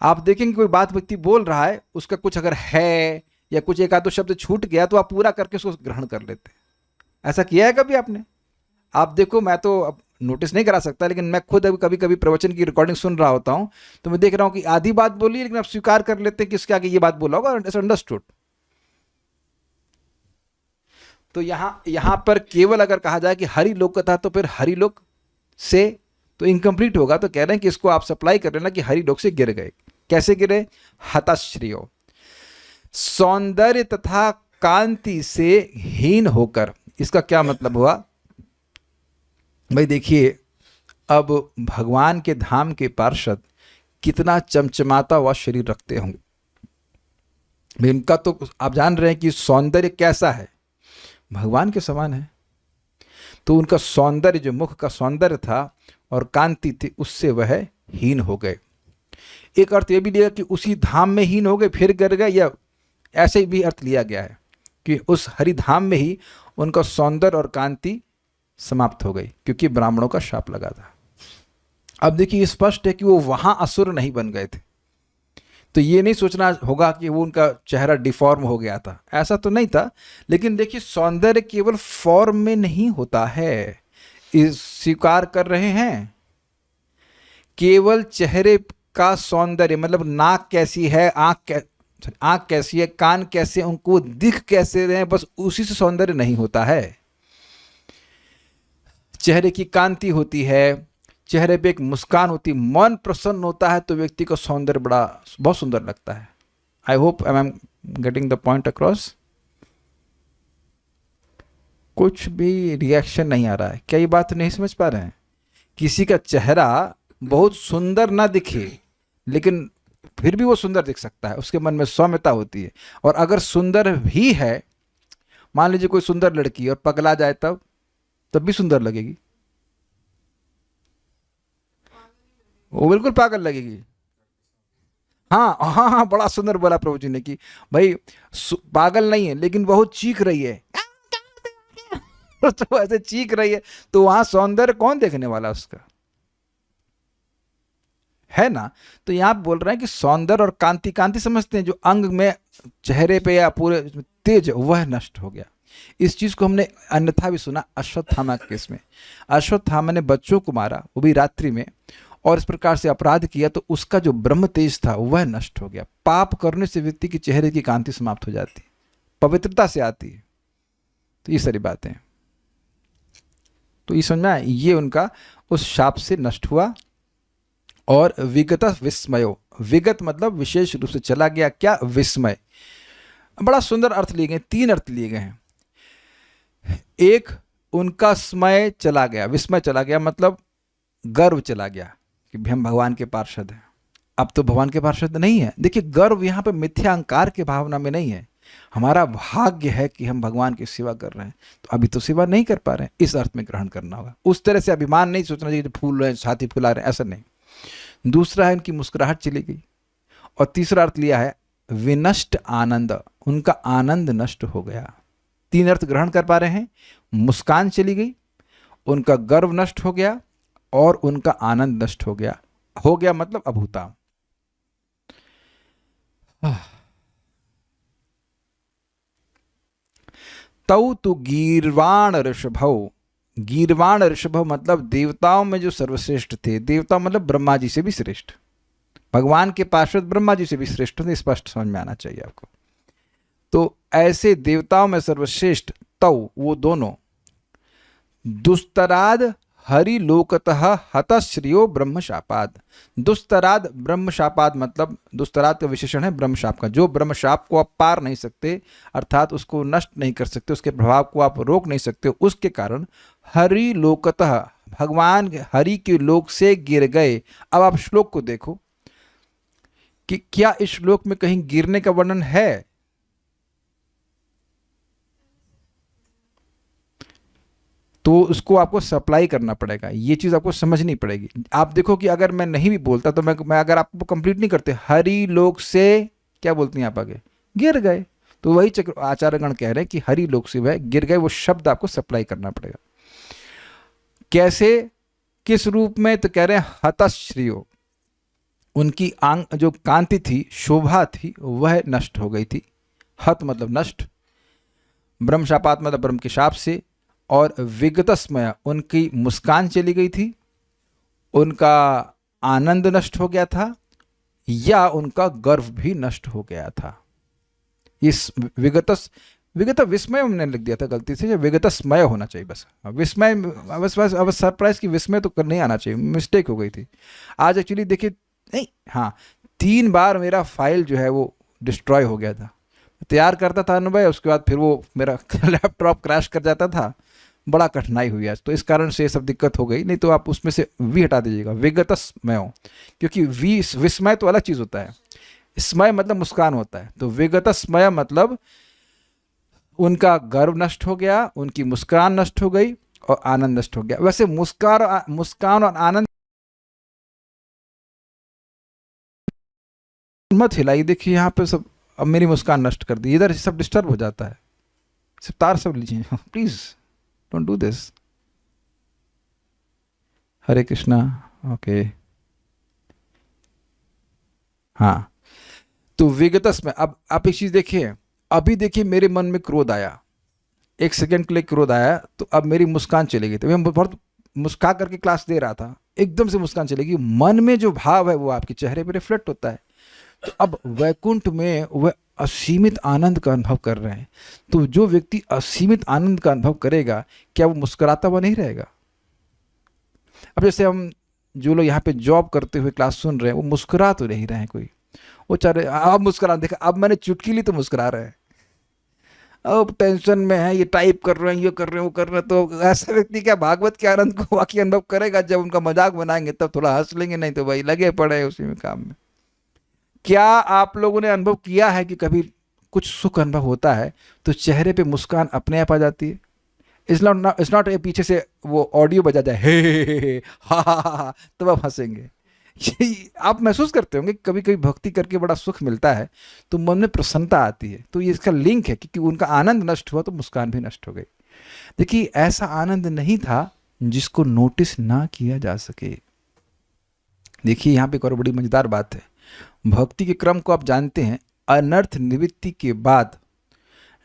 आप देखेंगे कोई बात व्यक्ति बोल रहा है, उसका कुछ अगर है या कुछ एक आध दो शब्द छूट गया तो आप पूरा करके उसको ग्रहण कर लेते हैं। ऐसा किया है कभी आपने? आप देखो, मैं तो अब नोटिस नहीं करा सकता, लेकिन मैं खुद अभी कभी कभी प्रवचन की रिकॉर्डिंग सुन रहा होता हूं, तो मैं देख रहा हूं कि आधी बात बोली है, लेकिन आप स्वीकार कर लेते हैं कि इसके आगे ये बात बोला होगा, इट्स अंडरस्टूड। तो यहां पर केवल अगर कहा जाए कि हरिलोक था, तो फिर हरिलोक से तो इनकम्प्लीट होगा। तो कह रहे हैं कि इसको आप सप्लाई कर लेना कि हरिलोक से गिर गए। कैसे गिरे? हताश्रियो, सौंदर्य तथा कांति से हीन होकर। इसका क्या मतलब हुआ भाई? देखिए, अब भगवान के धाम के पार्षद कितना चमचमाता हुआ शरीर रखते होंगे भाई। इनका तो आप जान रहे हैं कि सौंदर्य कैसा है, भगवान के समान है। तो उनका सौंदर्य, जो मुख का सौंदर्य था और कांति थी, उससे वह हीन हो गए। एक अर्थ यह भी लिया कि उसी धाम में हीन हो गए फिर गिर गए, या ऐसे भी अर्थ लिया गया है कि उस हरिधाम में ही उनका सौंदर्य और कांति समाप्त हो गई, क्योंकि ब्राह्मणों का शाप लगा था। अब देखिए, स्पष्ट है कि वो वहां असुर नहीं बन गए थे। तो ये नहीं सोचना होगा कि वो उनका चेहरा डिफॉर्म हो गया था, ऐसा तो नहीं था। लेकिन देखिए, सौंदर्य केवल फॉर्म में नहीं होता है, इस स्वीकार कर रहे हैं। केवल चेहरे का सौंदर्य, मतलब नाक कैसी है, आंख कैसी है, कान कैसे, उनको दिख कैसे रहे हैं, बस उसी से सौंदर्य नहीं होता है। चेहरे की कांति होती है, चेहरे पे एक मुस्कान होती है, मन प्रसन्न होता है तो व्यक्ति का सौंदर्य बहुत सुंदर लगता है। I hope I am getting the point across. कुछ भी रिएक्शन नहीं आ रहा है, क्या ये बात नहीं समझ पा रहे हैं? किसी का चेहरा बहुत सुंदर ना दिखे लेकिन फिर भी वो सुंदर दिख सकता है, उसके मन में सौम्यता होती है। और अगर सुंदर भी है, मान लीजिए कोई सुंदर लड़की और पगला जाए तब भी सुंदर लगेगी, वो बिल्कुल पागल लगेगी। हाँ हाँ हाँ, बड़ा सुंदर बोला प्रभु जी ने कि भाई पागल नहीं है लेकिन बहुत चीख रही है तो ऐसे चीख रही है तो वहां सौंदर्य कौन देखने वाला उसका, है ना? तो यहां बोल रहे हैं कि सौंदर्य और कांति, कांति समझते हैं जो अंग में, चेहरे पे या पूरे तेज, वह नष्ट हो गया। इस चीज को हमने अन्यथा भी सुना अश्वत्थामा के केस में। अश्वत्थामा ने बच्चों को मारा, वो भी रात्रि में, और इस प्रकार से अपराध किया तो उसका जो ब्रह्म तेज था वह नष्ट हो गया। पाप करने से व्यक्ति की चेहरे की कांति समाप्त हो जाती है, पवित्रता से आती है। तो ये सारी बातें, तो ये समझना, ये उनका उस शाप से नष्ट हुआ। और विगत विस्मयो, विगत मतलब विशेष रूप से चला गया, क्या? विस्मय। बड़ा सुंदर अर्थ लिए गए, 3 अर्थ लिए गए हैं। एक, उनका स्मय चला गया, विस्मय चला गया मतलब गर्व चला गया कि हम भगवान के पार्षद हैं। अब तो भगवान के पार्षद नहीं है। देखिए, गर्व यहाँ पे मिथ्या अहंकार की भावना में नहीं है, हमारा भाग्य है कि हम भगवान की सेवा कर रहे हैं, तो अभी तो सेवा नहीं कर पा रहे हैं, इस अर्थ में ग्रहण करना होगा। उस तरह से अभिमान नहीं सोचना चाहिए फूल रहे हैं, छाती फुला रहे हैं, ऐसा नहीं। दूसरा है, उनकी मुस्कुराहट चली गई। और तीसरा अर्थ लिया है विनष्ट आनंद, उनका आनंद नष्ट हो गया। 3 अर्थ ग्रहण कर पा रहे हैं। मुस्कान चली गई, उनका गर्व नष्ट हो गया, और उनका आनंद नष्ट हो गया। हो गया मतलब अभूता। तौ तु गीर्वाण ऋषभौ, गीर्वाण ऋषभौ मतलब देवताओं में जो सर्वश्रेष्ठ थे। देवता मतलब ब्रह्मा जी से भी श्रेष्ठ, भगवान के पार्षद ब्रह्मा जी से भी श्रेष्ठ थे, स्पष्ट समझ में आना चाहिए आपको। तो ऐसे देवताओं में सर्वश्रेष्ठ तौ, वो दोनों, दुस्तराद हरिलोकतः हतश्रियो ब्रह्मशापाद। दुस्तराद ब्रह्मशापाद मतलब, दुस्तराद का विशेषण है ब्रह्मशाप का। जो ब्रह्मशाप को आप पार नहीं सकते, अर्थात उसको नष्ट नहीं कर सकते, उसके प्रभाव को आप रोक नहीं सकते, उसके कारण हरिलोकतः, भगवान हरि के लोक से गिर गए। अब आप श्लोक को देखो कि क्या इस श्लोक में कहीं गिरने का वर्णन है? तो उसको आपको सप्लाई करना पड़ेगा, ये चीज़ आपको समझनी पड़ेगी। आप देखो कि अगर मैं नहीं भी बोलता तो मैं अगर आपको कंप्लीट नहीं करते, हरि लोक से क्या बोलते हैं आप आगे? गिर गए। तो वही आचार्यगण कह रहे हैं कि हरि लोक से वह गिर गए, वो शब्द आपको सप्लाई करना पड़ेगा। कैसे, किस रूप में? तो कह रहे हैं हतश्रियो, उनकी आंग जो कांति थी, शोभा थी, वह नष्ट हो गई थी। हत मतलब नष्ट, ब्रह्मशापात मतलब ब्रह्म के शाप से, और विगतस्मय उनकी मुस्कान चली गई थी, उनका आनंद नष्ट हो गया था, या उनका गर्व भी नष्ट हो गया था। इस विगत विस्मय हमने लिख दिया था गलती से, विगतस्मय होना चाहिए बस। विस्मय बस सरप्राइज की विस्मय तो नहीं आना चाहिए, मिस्टेक हो गई थी। आज एक्चुअली देखिए, नहीं, हाँ, 3 बार मेरा फाइल जो है वो डिस्ट्रॉय हो गया था। तैयार करता था अनुभव, उसके बाद फिर वो मेरा लैपटॉप क्रैश कर जाता था, बड़ा कठिनाई हुई आज, तो इस कारण से ये सब दिक्कत हो गई। नहीं तो आप उसमें से वी हटा दीजिएगा, विगतस्मय, क्योंकि विस्मय तो अलग चीज़ होता है, स्मय मतलब मुस्कान होता है। तो विगतस्मय मतलब उनका गर्व नष्ट हो गया, उनकी मुस्कान नष्ट हो गई, और आनंद नष्ट हो गया। वैसे मुस्कान और आनंद मत हिलाइए। देखिए यहाँ पे सब, अब मेरी मुस्कान नष्ट कर दी, इधर सब डिस्टर्ब हो जाता है, सिर्फ तार सब लीजिए please, don't do this. Hare Krishna. Okay, हाँ, तो विगतस्मय। अब आप एक चीज देखिए, अभी देखिए मेरे मन में क्रोध आया, 1 सेकंड के लिए क्रोध आया, तो अब मेरी मुस्कान चली गई, तो मैं बहुत मुस्कुरा करके क्लास दे रहा था, एकदम से मुस्कान चलेगी, मन में जो भाव है वो आपके चेहरे पे रिफ्लेक्ट होता है। तो अब वैकुंठ में वह असीमित आनंद का अनुभव कर रहे हैं, तो जो व्यक्ति असीमित आनंद का अनुभव करेगा, क्या वो मुस्कुराता हुआ नहीं रहेगा? अब जैसे हम जो लोग यहाँ पे जॉब करते हुए क्लास सुन रहे हैं, वो मुस्कुरा तो नहीं रहे हैं, कोई वो चाह रहे अब मुस्कुरा, देखा अब मैंने चुटकी ली तो मुस्कुरा रहे हैं, अब टेंशन में है, ये टाइप कर रहे हैं, ये कर रहे हैं, वो कर रहे हैं। तो ऐसा व्यक्ति क्या भागवत के आनंद को वाकई अनुभव करेगा? जब उनका मजाक बनाएंगे तब थोड़ा हंस लेंगे, नहीं तो भाई लगे पड़े हैं उसी में काम में। क्या आप लोगों ने अनुभव किया है कि कभी कुछ सुख अनुभव होता है तो चेहरे पे मुस्कान अपने आप आ जाती है? इट्स नॉट पीछे से वो ऑडियो बजा जाए हे हा, तब आप हंसेंगे। ये आप महसूस करते होंगे, कभी कभी भक्ति करके बड़ा सुख मिलता है तो मन में प्रसन्नता आती है, तो ये इसका लिंक है, क्योंकि उनका आनंद नष्ट हुआ तो मुस्कान भी नष्ट हो गई। देखिए, ऐसा आनंद नहीं था जिसको नोटिस ना किया जा सके। देखिए, यहाँ पे एक और बड़ी मजेदार बात है। भक्ति के क्रम को आप जानते हैं, अनर्थ निवृत्ति के बाद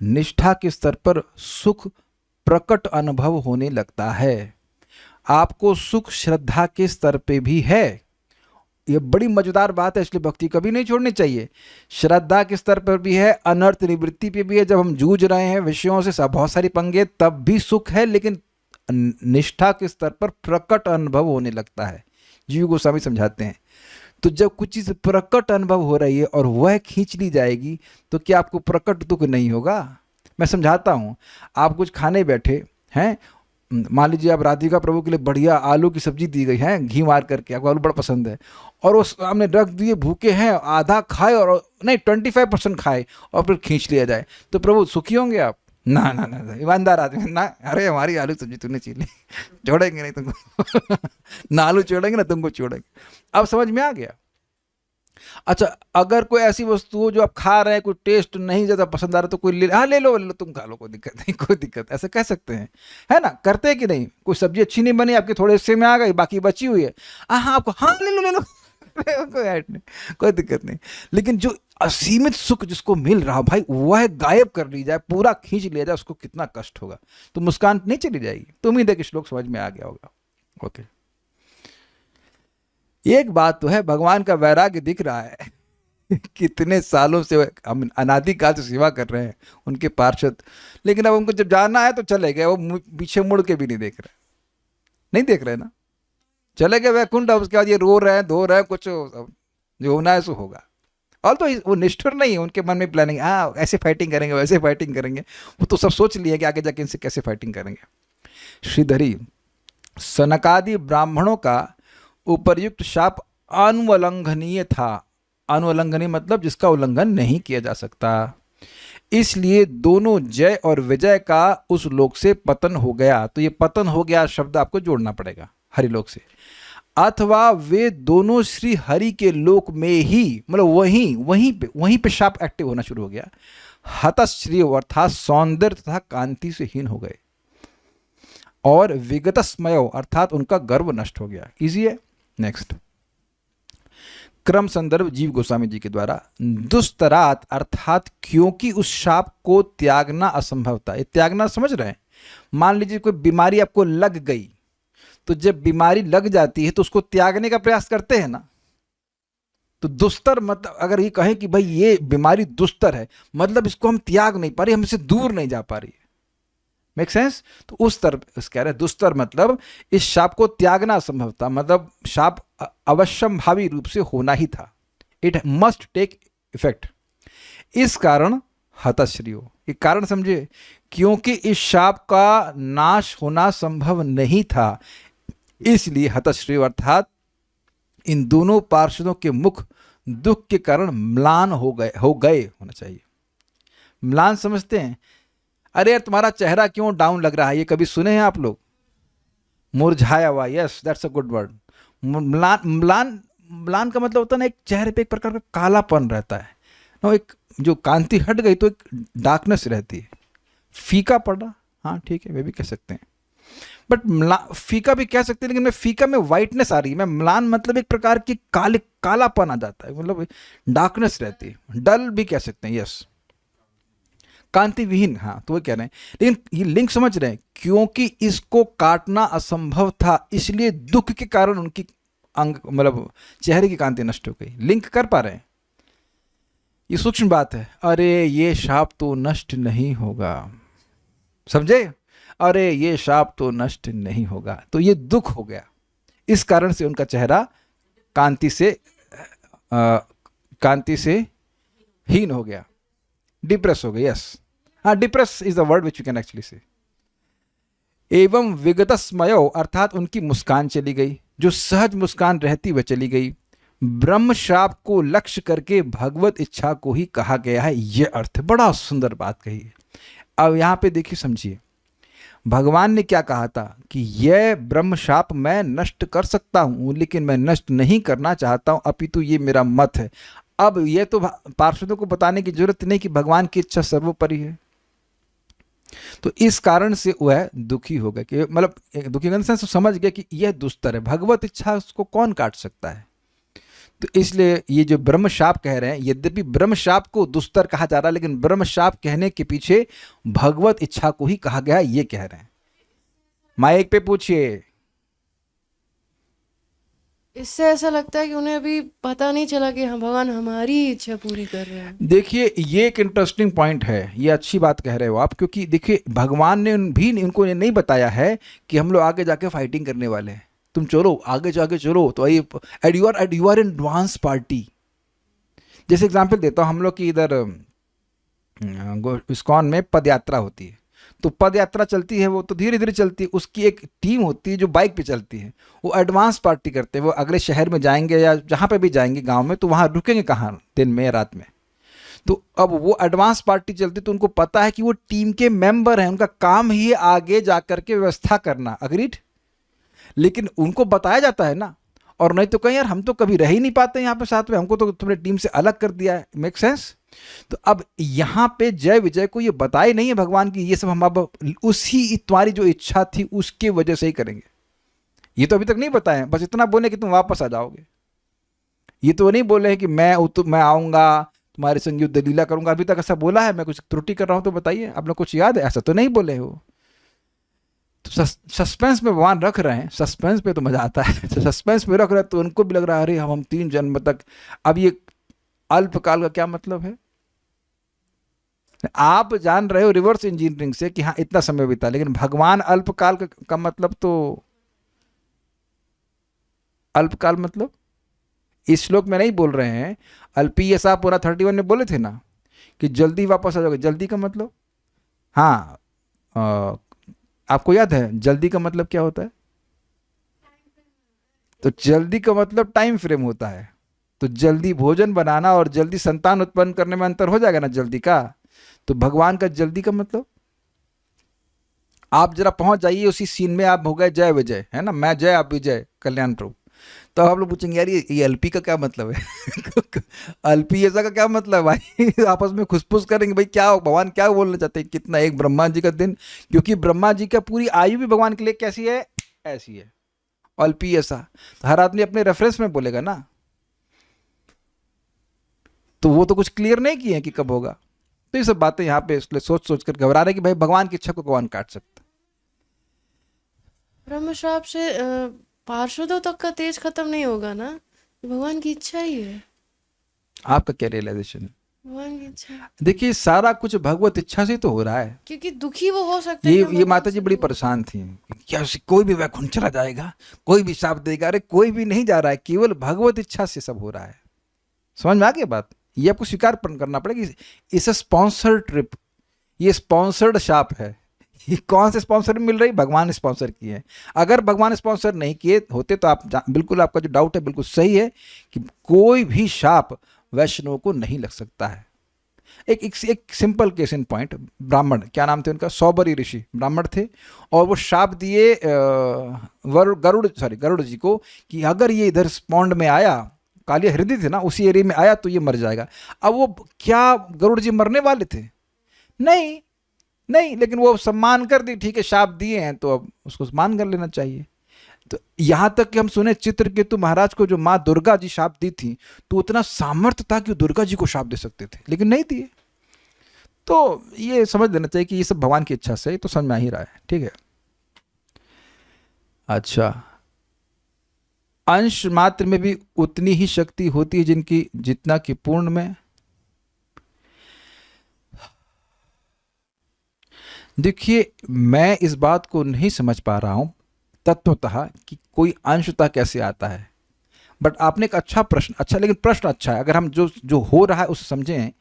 निष्ठा के स्तर पर सुख प्रकट अनुभव होने लगता है। आपको सुख श्रद्धा के स्तर पे भी है, ये बड़ी मजेदार बात है, इसलिए भक्ति कभी नहीं छोड़नी चाहिए। श्रद्धा के स्तर पर भी है, अनर्थ निवृत्ति पे भी है। जब हम जूझ रहे हैं विषयों से, सब बहुत सारी पंगे, तब भी सुख है, लेकिन निष्ठा के स्तर पर प्रकट अनुभव होने लगता है। जीव गोस्वामी समझाते हैं, तो जब कुछ चीज़ प्रकट अनुभव हो रही है और वह खींच ली जाएगी तो क्या आपको प्रकट दुख नहीं होगा? मैं समझाता हूँ। आप कुछ खाने बैठे हैं, मान लीजिए आप राधिका प्रभु के लिए बढ़िया आलू की सब्जी दी गई है, घी मार करके, आपको आलू बड़ा पसंद है, और वो सामने रख दिए, भूखे हैं, आधा खाए और नहीं 25% खाए और फिर खींच लिया जाए, तो प्रभु सुखी होंगे आप? ना ना ना, ईमानदार आदमी ना, अरे हमारी आलू सब्जी तूने छीन ली, छोड़ेंगे नहीं तुमको ना आलू छोड़ेंगे ना तुमको छोड़ेंगे। अब समझ में आ गया? अच्छा, अगर कोई ऐसी वस्तु हो जो आप खा रहे हैं, कोई टेस्ट नहीं ज़्यादा पसंद आ रहा, तो कोई ले लो तुम खा लो, कोई दिक्कत नहीं, कोई दिक्कत, ऐसे कह सकते हैं, है ना? करते हैं कि नहीं? कोई सब्जी अच्छी नहीं बनी, आपके थोड़े हिस्से में आ गई, बाकी बची हुई है, हाँ आपको हाँ ले लो कोई ऐड नहीं, कोई दिक्कत नहीं। लेकिन जो असीमित सुख जिसको मिल रहा भाई, वह गायब कर ली जाए, पूरा खींच लिया जाए, उसको कितना कष्ट होगा? तो मुस्कान नहीं चली जाएगी। तो उम्मीद है कि श्लोक समझ में आ गया होगा। ओके, एक बात तो है, भगवान का वैराग्य दिख रहा है कितने सालों से हम अनादिकाल से सेवा कर रहे हैं उनके पार्षद, लेकिन अब उनको जब जाना है तो चले गए, वो पीछे मुड़ के भी नहीं देख रहे, नहीं देख रहे ना, चले गए वैकुंठ। अब उसके बाद ये रो रहे हैं, धो रहे हैं, कुछ जो होना है सो होगा। और तो वो निष्ठुर नहीं है, उनके मन में प्लानिंग, हाँ ऐसे फाइटिंग करेंगे, वैसे फाइटिंग करेंगे, वो तो सब सोच लिए कि आगे जाके इनसे कैसे फाइटिंग करेंगे। श्रीधरी, सनकादि ब्राह्मणों का उपर्युक्त शाप अनुल्लंघनीय था। अनुल्लंघनीय मतलब जिसका उल्लंघन नहीं किया जा सकता, इसलिए दोनों जय और विजय का उस लोक से पतन हो गया। तो ये पतन हो गया शब्द आपको जोड़ना पड़ेगा हरिलोक से, अथवा वे दोनों श्री हरि के लोक में ही, मतलब वहीं पे शाप एक्टिव होना शुरू हो गया। हतश्री अर्थात सौंदर्य तथा कांति से हीन हो गए, और विगतस्मयो अर्थात उनका गर्व नष्ट हो गया। इजी है। नेक्स्ट, क्रम संदर्भ जीव गोस्वामी जी के द्वारा, दुस्तरात अर्थात क्योंकि उस शाप को त्यागना असंभव था। ये त्यागना समझ रहे हैं? मान लीजिए कोई बीमारी आपको लग गई, तो जब बीमारी लग जाती है तो उसको त्यागने का प्रयास करते हैं ना। तो दुस्तर मतलब अगर ये कहें कि भाई ये बीमारी दुस्तर है, मतलब इसको हम त्याग नहीं पा रहे, हमसे दूर नहीं जा पा रही है। Make sense? तो उस तरह कह रहे हैं दुस्तर मतलब इस शाप को त्यागना असंभव था, मतलब शाप अवश्यंभावी रूप से होना ही था, इट मस्ट टेक इफेक्ट। इस कारण हतश्रियो, ये कारण समझे, क्योंकि इस शाप का नाश होना संभव नहीं था, इसलिए हतश्रियो अर्थात इन दोनों पार्षदों के मुख दुख के कारण म्लान हो गए होना चाहिए। म्लान समझते हैं? अरे यार तुम्हारा चेहरा क्यों डाउन लग रहा है, ये कभी सुने हैं आप लोग? मुरझाया हुआ, yes that's a good word. म्लान का मतलब होता है ना, एक चेहरे पे एक प्रकार का कालापन रहता है ना, एक जो कांति हट गई तो एक डार्कनेस रहती है, फीका पड़ा, हाँ ठीक है वे भी कह सकते हैं, बट फीका भी कह सकते हैं, लेकिन मैं फीका में वाइटनेस आ रही है। मैं म्लान मतलब एक प्रकार की कालापन आ जाता है, मतलब डार्कनेस रहती है, डल भी कह सकते हैं, यस कांति विहीन, हाँ तो वो कह रहे हैं। लेकिन ये लिंक समझ रहे हैं, क्योंकि इसको काटना असंभव था इसलिए दुख के कारण उनकी अंग मतलब चेहरे की कांति नष्ट हो गई। लिंक कर पा रहे हैं? ये सूक्ष्म बात है। अरे ये शाप तो नष्ट नहीं होगा, समझे? अरे ये शाप तो नष्ट नहीं होगा, तो ये दुख हो गया। इस कारण से उनका चेहरा कांति से हीन हो गया, डिप्रेस हो गया। यस, हाँ, depress is the word which you can actually से। एवं विगतस्मयो, अर्थात उनकी मुस्कान चली गई, जो सहज मुस्कान रहती वह चली गई। ब्रह्म शाप को लक्ष्य करके भगवत इच्छा को ही कहा गया है, यह अर्थ। बड़ा सुंदर बात कही है। अब यहां पे देखिए, समझिए, भगवान ने क्या कहा था कि यह ब्रह्म शाप मैं नष्ट कर सकता हूं, लेकिन मैं नष्ट नहीं करना चाहता हूं, अपितु ये मेरा मत है। अब यह तो पार्षदों को बताने की जरूरत नहीं कि भगवान की इच्छा सर्वोपरि है। तो इस कारण से वह दुखी हो गया, कि मतलब दुखी करने से समझ गया कि यह दुस्तर है, भगवत इच्छा उसको कौन काट सकता है। तो इसलिए ये जो ब्रह्म शाप कह रहे हैं, यद्यपि ब्रह्म शाप को दुस्तर कहा जा रहा है, लेकिन ब्रह्म शाप कहने के पीछे भगवत इच्छा को ही कहा गया है, ये कह रहे हैं। माइक पे पूछिए। इससे ऐसा लगता है कि उन्हें अभी पता नहीं चला कि हाँ भगवान हमारी इच्छा पूरी कर रहे हैं। देखिए ये एक इंटरेस्टिंग पॉइंट है, ये अच्छी बात कह रहे हो आप, क्योंकि देखिए भगवान ने भी इनको नहीं बताया है कि हम लोग आगे जाके फाइटिंग करने वाले हैं, तुम चलो आगे जाके चलो, तो ये you are in advance party. जैसे एग्जांपल देता हूँ, हम लोग की इधर इस्कॉन में पद यात्रा होती है, तो पद यात्रा चलती है, वो तो धीरे धीरे चलती है, उसकी एक टीम होती है जो बाइक पे चलती है, वो एडवांस पार्टी करते हैं। वो अगले शहर में जाएंगे या जहाँ पे भी जाएंगे गांव में, तो वहाँ रुकेंगे कहाँ, दिन में या रात में। तो अब वो एडवांस पार्टी चलती, तो उनको पता है कि वो टीम के मेंबर हैं, उनका काम ही है आगे जा करके व्यवस्था करना। अग्रीड? लेकिन उनको बताया जाता है ना, और नहीं तो कहीं यार हम तो कभी रह ही नहीं पाते यहाँ पे साथ में, हमको तो तुमने टीम से अलग कर दिया है। Make sense? तो अब यहाँ पे जय विजय को ये बताए नहीं है भगवान की ये सब हम अब उसी तुम्हारी जो इच्छा थी उसके वजह से ही करेंगे, ये तो अभी तक नहीं बताए। बस इतना बोले कि तुम वापस आ जाओगे, ये तो नहीं बोले हैं कि मैं आऊँगा तुम्हारे संग युद्ध लीला करूँगा। अभी तक ऐसा बोला है? मैं कुछ त्रुटि कर रहा हूँ तो बताइए, आप लोग कुछ याद है? ऐसा तो नहीं बोले हो। तो सस्पेंस में भगवान रख रहे हैं, सस्पेंस पे तो मजा आता है। तो सस्पेंस में रख रहे हैं तो उनको भी लग रहा है अरे हम 3 जन्म तक। अब ये अल्पकाल का क्या मतलब है? आप जान रहे हो रिवर्स इंजीनियरिंग से कि हाँ इतना समय बीता, लेकिन भगवान अल्पकाल का मतलब, तो अल्पकाल मतलब इस श्लोक में नहीं बोल रहे हैं। अल्पीयसा पूरा 31 में बोले थे ना कि जल्दी वापस आ जाओगे। जल्दी का मतलब, हाँ आपको याद है जल्दी का मतलब क्या होता है? तो जल्दी का मतलब टाइम फ्रेम होता है। तो जल्दी भोजन बनाना और जल्दी संतान उत्पन्न करने में अंतर हो जाएगा ना जल्दी का। तो भगवान का जल्दी का मतलब, आप जरा पहुंच जाइए उसी सीन में, आप हो गए जय विजय, है ना, मैं जय आप विजय कल्याण प्रभु। तो आप लोग पूछेंगे यार ये एलपी का क्या मतलब है? एलपी ऐसा का क्या मतलब भाई? आपस में खुसफुस करेंगे भाई, क्या भगवान क्या बोलना चाहते हैं? कितना एक ब्रह्मा जी का दिन, क्योंकि ब्रह्मा जी का पूरी आयु भी भगवान के लिए कैसी है? ऐसी है। एलपी ऐसा तो हर आदमी अपने रेफरेंस में बोलेगा ना, तो वो तो कुछ क्लियर नहीं किए हैं कि कब होगा। तो ये सब बातें यहाँ पे इसलिए सोच सोच कर घबरा रहे कि भाई भगवान की इच्छा को कौन काट सकता। ब्रह्म श्राप से पार्षदों तक का तेज खत्म नहीं होगा ना, भगवान की इच्छा ही है। आपका क्या रियलाइजेशन है? भगवान की इच्छा, देखिए सारा कुछ भगवत इच्छा से तो हो रहा है। क्योंकि दुखी वो हो सकते हैं। ये माता जी बड़ी परेशान थी, क्या कोई भी वैकुंठ चला जाएगा, कोई भी शाप देगा? अरे कोई भी नहीं जा रहा है, केवल भगवत इच्छा से सब हो रहा है। समझ में आ गई बात? ये आपको स्वीकार करना पड़ेगा। इस स्पॉन्सर्ड ट्रिप, ये स्पॉन्सर्ड शाप है। ये कौन से स्पॉन्सर मिल रही? भगवान स्पॉन्सर किए हैं। अगर भगवान स्पॉन्सर नहीं किए होते तो आप बिल्कुल, आपका जो डाउट है बिल्कुल सही है कि कोई भी शाप वैष्णव को नहीं लग सकता है। एक सिंपल केस इन पॉइंट, ब्राह्मण, क्या नाम थे उनका? सौबरी ऋषि ब्राह्मण थे, और वो शाप दिए गरुड़ जी को कि अगर ये इधर पौंड में आया, कालिया हृदय थे ना, उसी एरिया में आया तो ये मर जाएगा। अब वो क्या गरुड़ जी मरने वाले थे? नहीं, लेकिन वो सम्मान कर दी, ठीक है शाप दिए हैं तो अब उसको सम्मान कर लेना चाहिए। तो यहाँ तक कि हम सुने चित्रकेतु महाराज को जो माँ दुर्गा जी शाप दी थी, तो उतना सामर्थ्य था कि वो दुर्गा जी को शाप दे सकते थे, लेकिन नहीं दिए। तो ये समझ लेना चाहिए कि ये सब भगवान की इच्छा से, ये तो समझ में आ ही रहा है, ठीक है। अच्छा, अंश मात्र में भी उतनी ही शक्ति होती है जिनकी जितना कि पूर्ण में। देखिए, मैं इस बात को नहीं समझ पा रहा हूं तत्वतः कि कोई अंशतः कैसे आता है, बट आपने एक अच्छा प्रश्न, अच्छा, लेकिन प्रश्न अच्छा है। अगर हम जो जो हो रहा है उसे समझें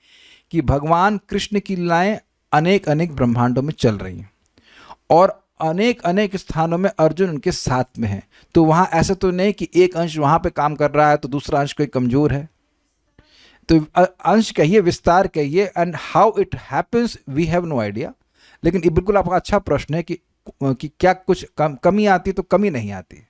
कि भगवान कृष्ण की लीलाएं अनेक अनेक ब्रह्मांडों में चल रही हैं और अनेक अनेक स्थानों में अर्जुन उनके साथ में है, तो वहाँ ऐसा तो नहीं कि एक अंश वहाँ पे काम कर रहा है तो दूसरा अंश कोई कमज़ोर है। तो अंश कहिए, विस्तार कहिए, and how it happens we have no idea. लेकिन ये बिल्कुल आपका अच्छा प्रश्न है कि क्या कुछ कमी आती है तो कमी नहीं आती।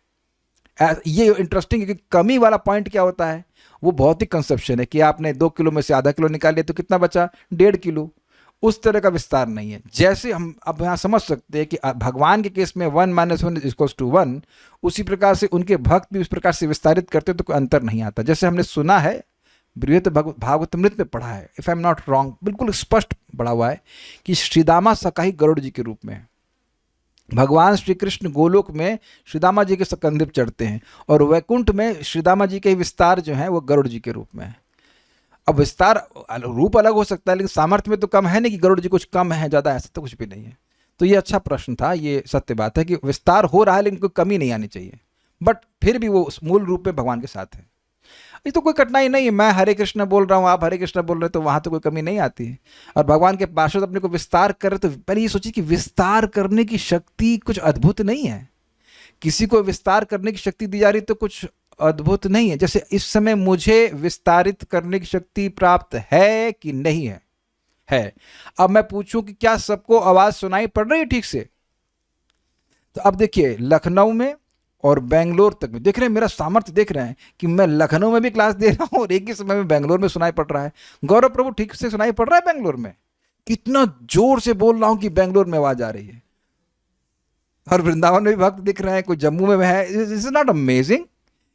ये इंटरेस्टिंग है कि कमी वाला पॉइंट क्या होता है, वो बहुत ही कंसेप्शन है कि आपने 2 किलो में से आधा किलो निकाल लिया तो कितना बचा, 1.5 किलो। उस तरह का विस्तार नहीं है। जैसे हम अब यहाँ समझ सकते हैं कि भगवान के केस में 1 - 1 = 1, उसी प्रकार से उनके भक्त भी उस प्रकार से विस्तारित करते तो कोई अंतर नहीं आता। जैसे हमने सुना है, बृहत भागवतमृत में पढ़ा है, if I am not wrong, बिल्कुल स्पष्ट पढ़ा हुआ है कि श्रीदामा सकाही गरुड़ जी के रूप में है। भगवान श्री कृष्ण गोलोक में श्रीदामा जी के कंधे पर चढ़ते हैं और वैकुंठ में श्रीदामा जी के विस्तार जो है वो गरुड़ जी के रूप में है। अब विस्तार रूप अलग हो सकता है, लेकिन सामर्थ्य में तो कम है नहीं कि गरुड़ जी कुछ कम है, ज़्यादा, ऐसा तो कुछ भी नहीं है। तो ये अच्छा प्रश्न था, ये सत्य बात है कि विस्तार हो रहा है लेकिन कोई कमी नहीं आनी चाहिए, बट फिर भी वो मूल रूप में भगवान के साथ है। ये तो कोई कठिनाई नहीं है, मैं हरे कृष्ण बोल रहा हूँ, आप हरे कृष्ण बोल रहे हैं, तो वहाँ तो कोई कमी नहीं आती है। और भगवान के पार्षद अपने को विस्तार कर रहे, तो पहले ये सोचिए कि विस्तार करने की शक्ति कुछ अद्भुत नहीं है। किसी को विस्तार करने की शक्ति दी जा रही तो कुछ अद्भुत नहीं है। जैसे इस समय मुझे विस्तारित करने की शक्ति प्राप्त है कि नहीं है? है। अब मैं पूछूं कि क्या सबको आवाज सुनाई पड़ रही है ठीक से? तो अब देखिए, लखनऊ में और बेंगलोर तक में देख रहे हैं, मेरा सामर्थ्य देख रहे हैं कि मैं लखनऊ में भी क्लास दे रहा हूं और एक ही समय में बेंगलोर में सुनाई पड़ रहा है। गौरव प्रभु, ठीक से सुनाई पड़ रहा है बेंगलोर में? कितना जोर से बोल रहा हूं कि बेंगलोर में आवाज आ रही है। और वृंदावन में भी भक्त दिख रहे हैं, कोई जम्मू में है। Is not amazing?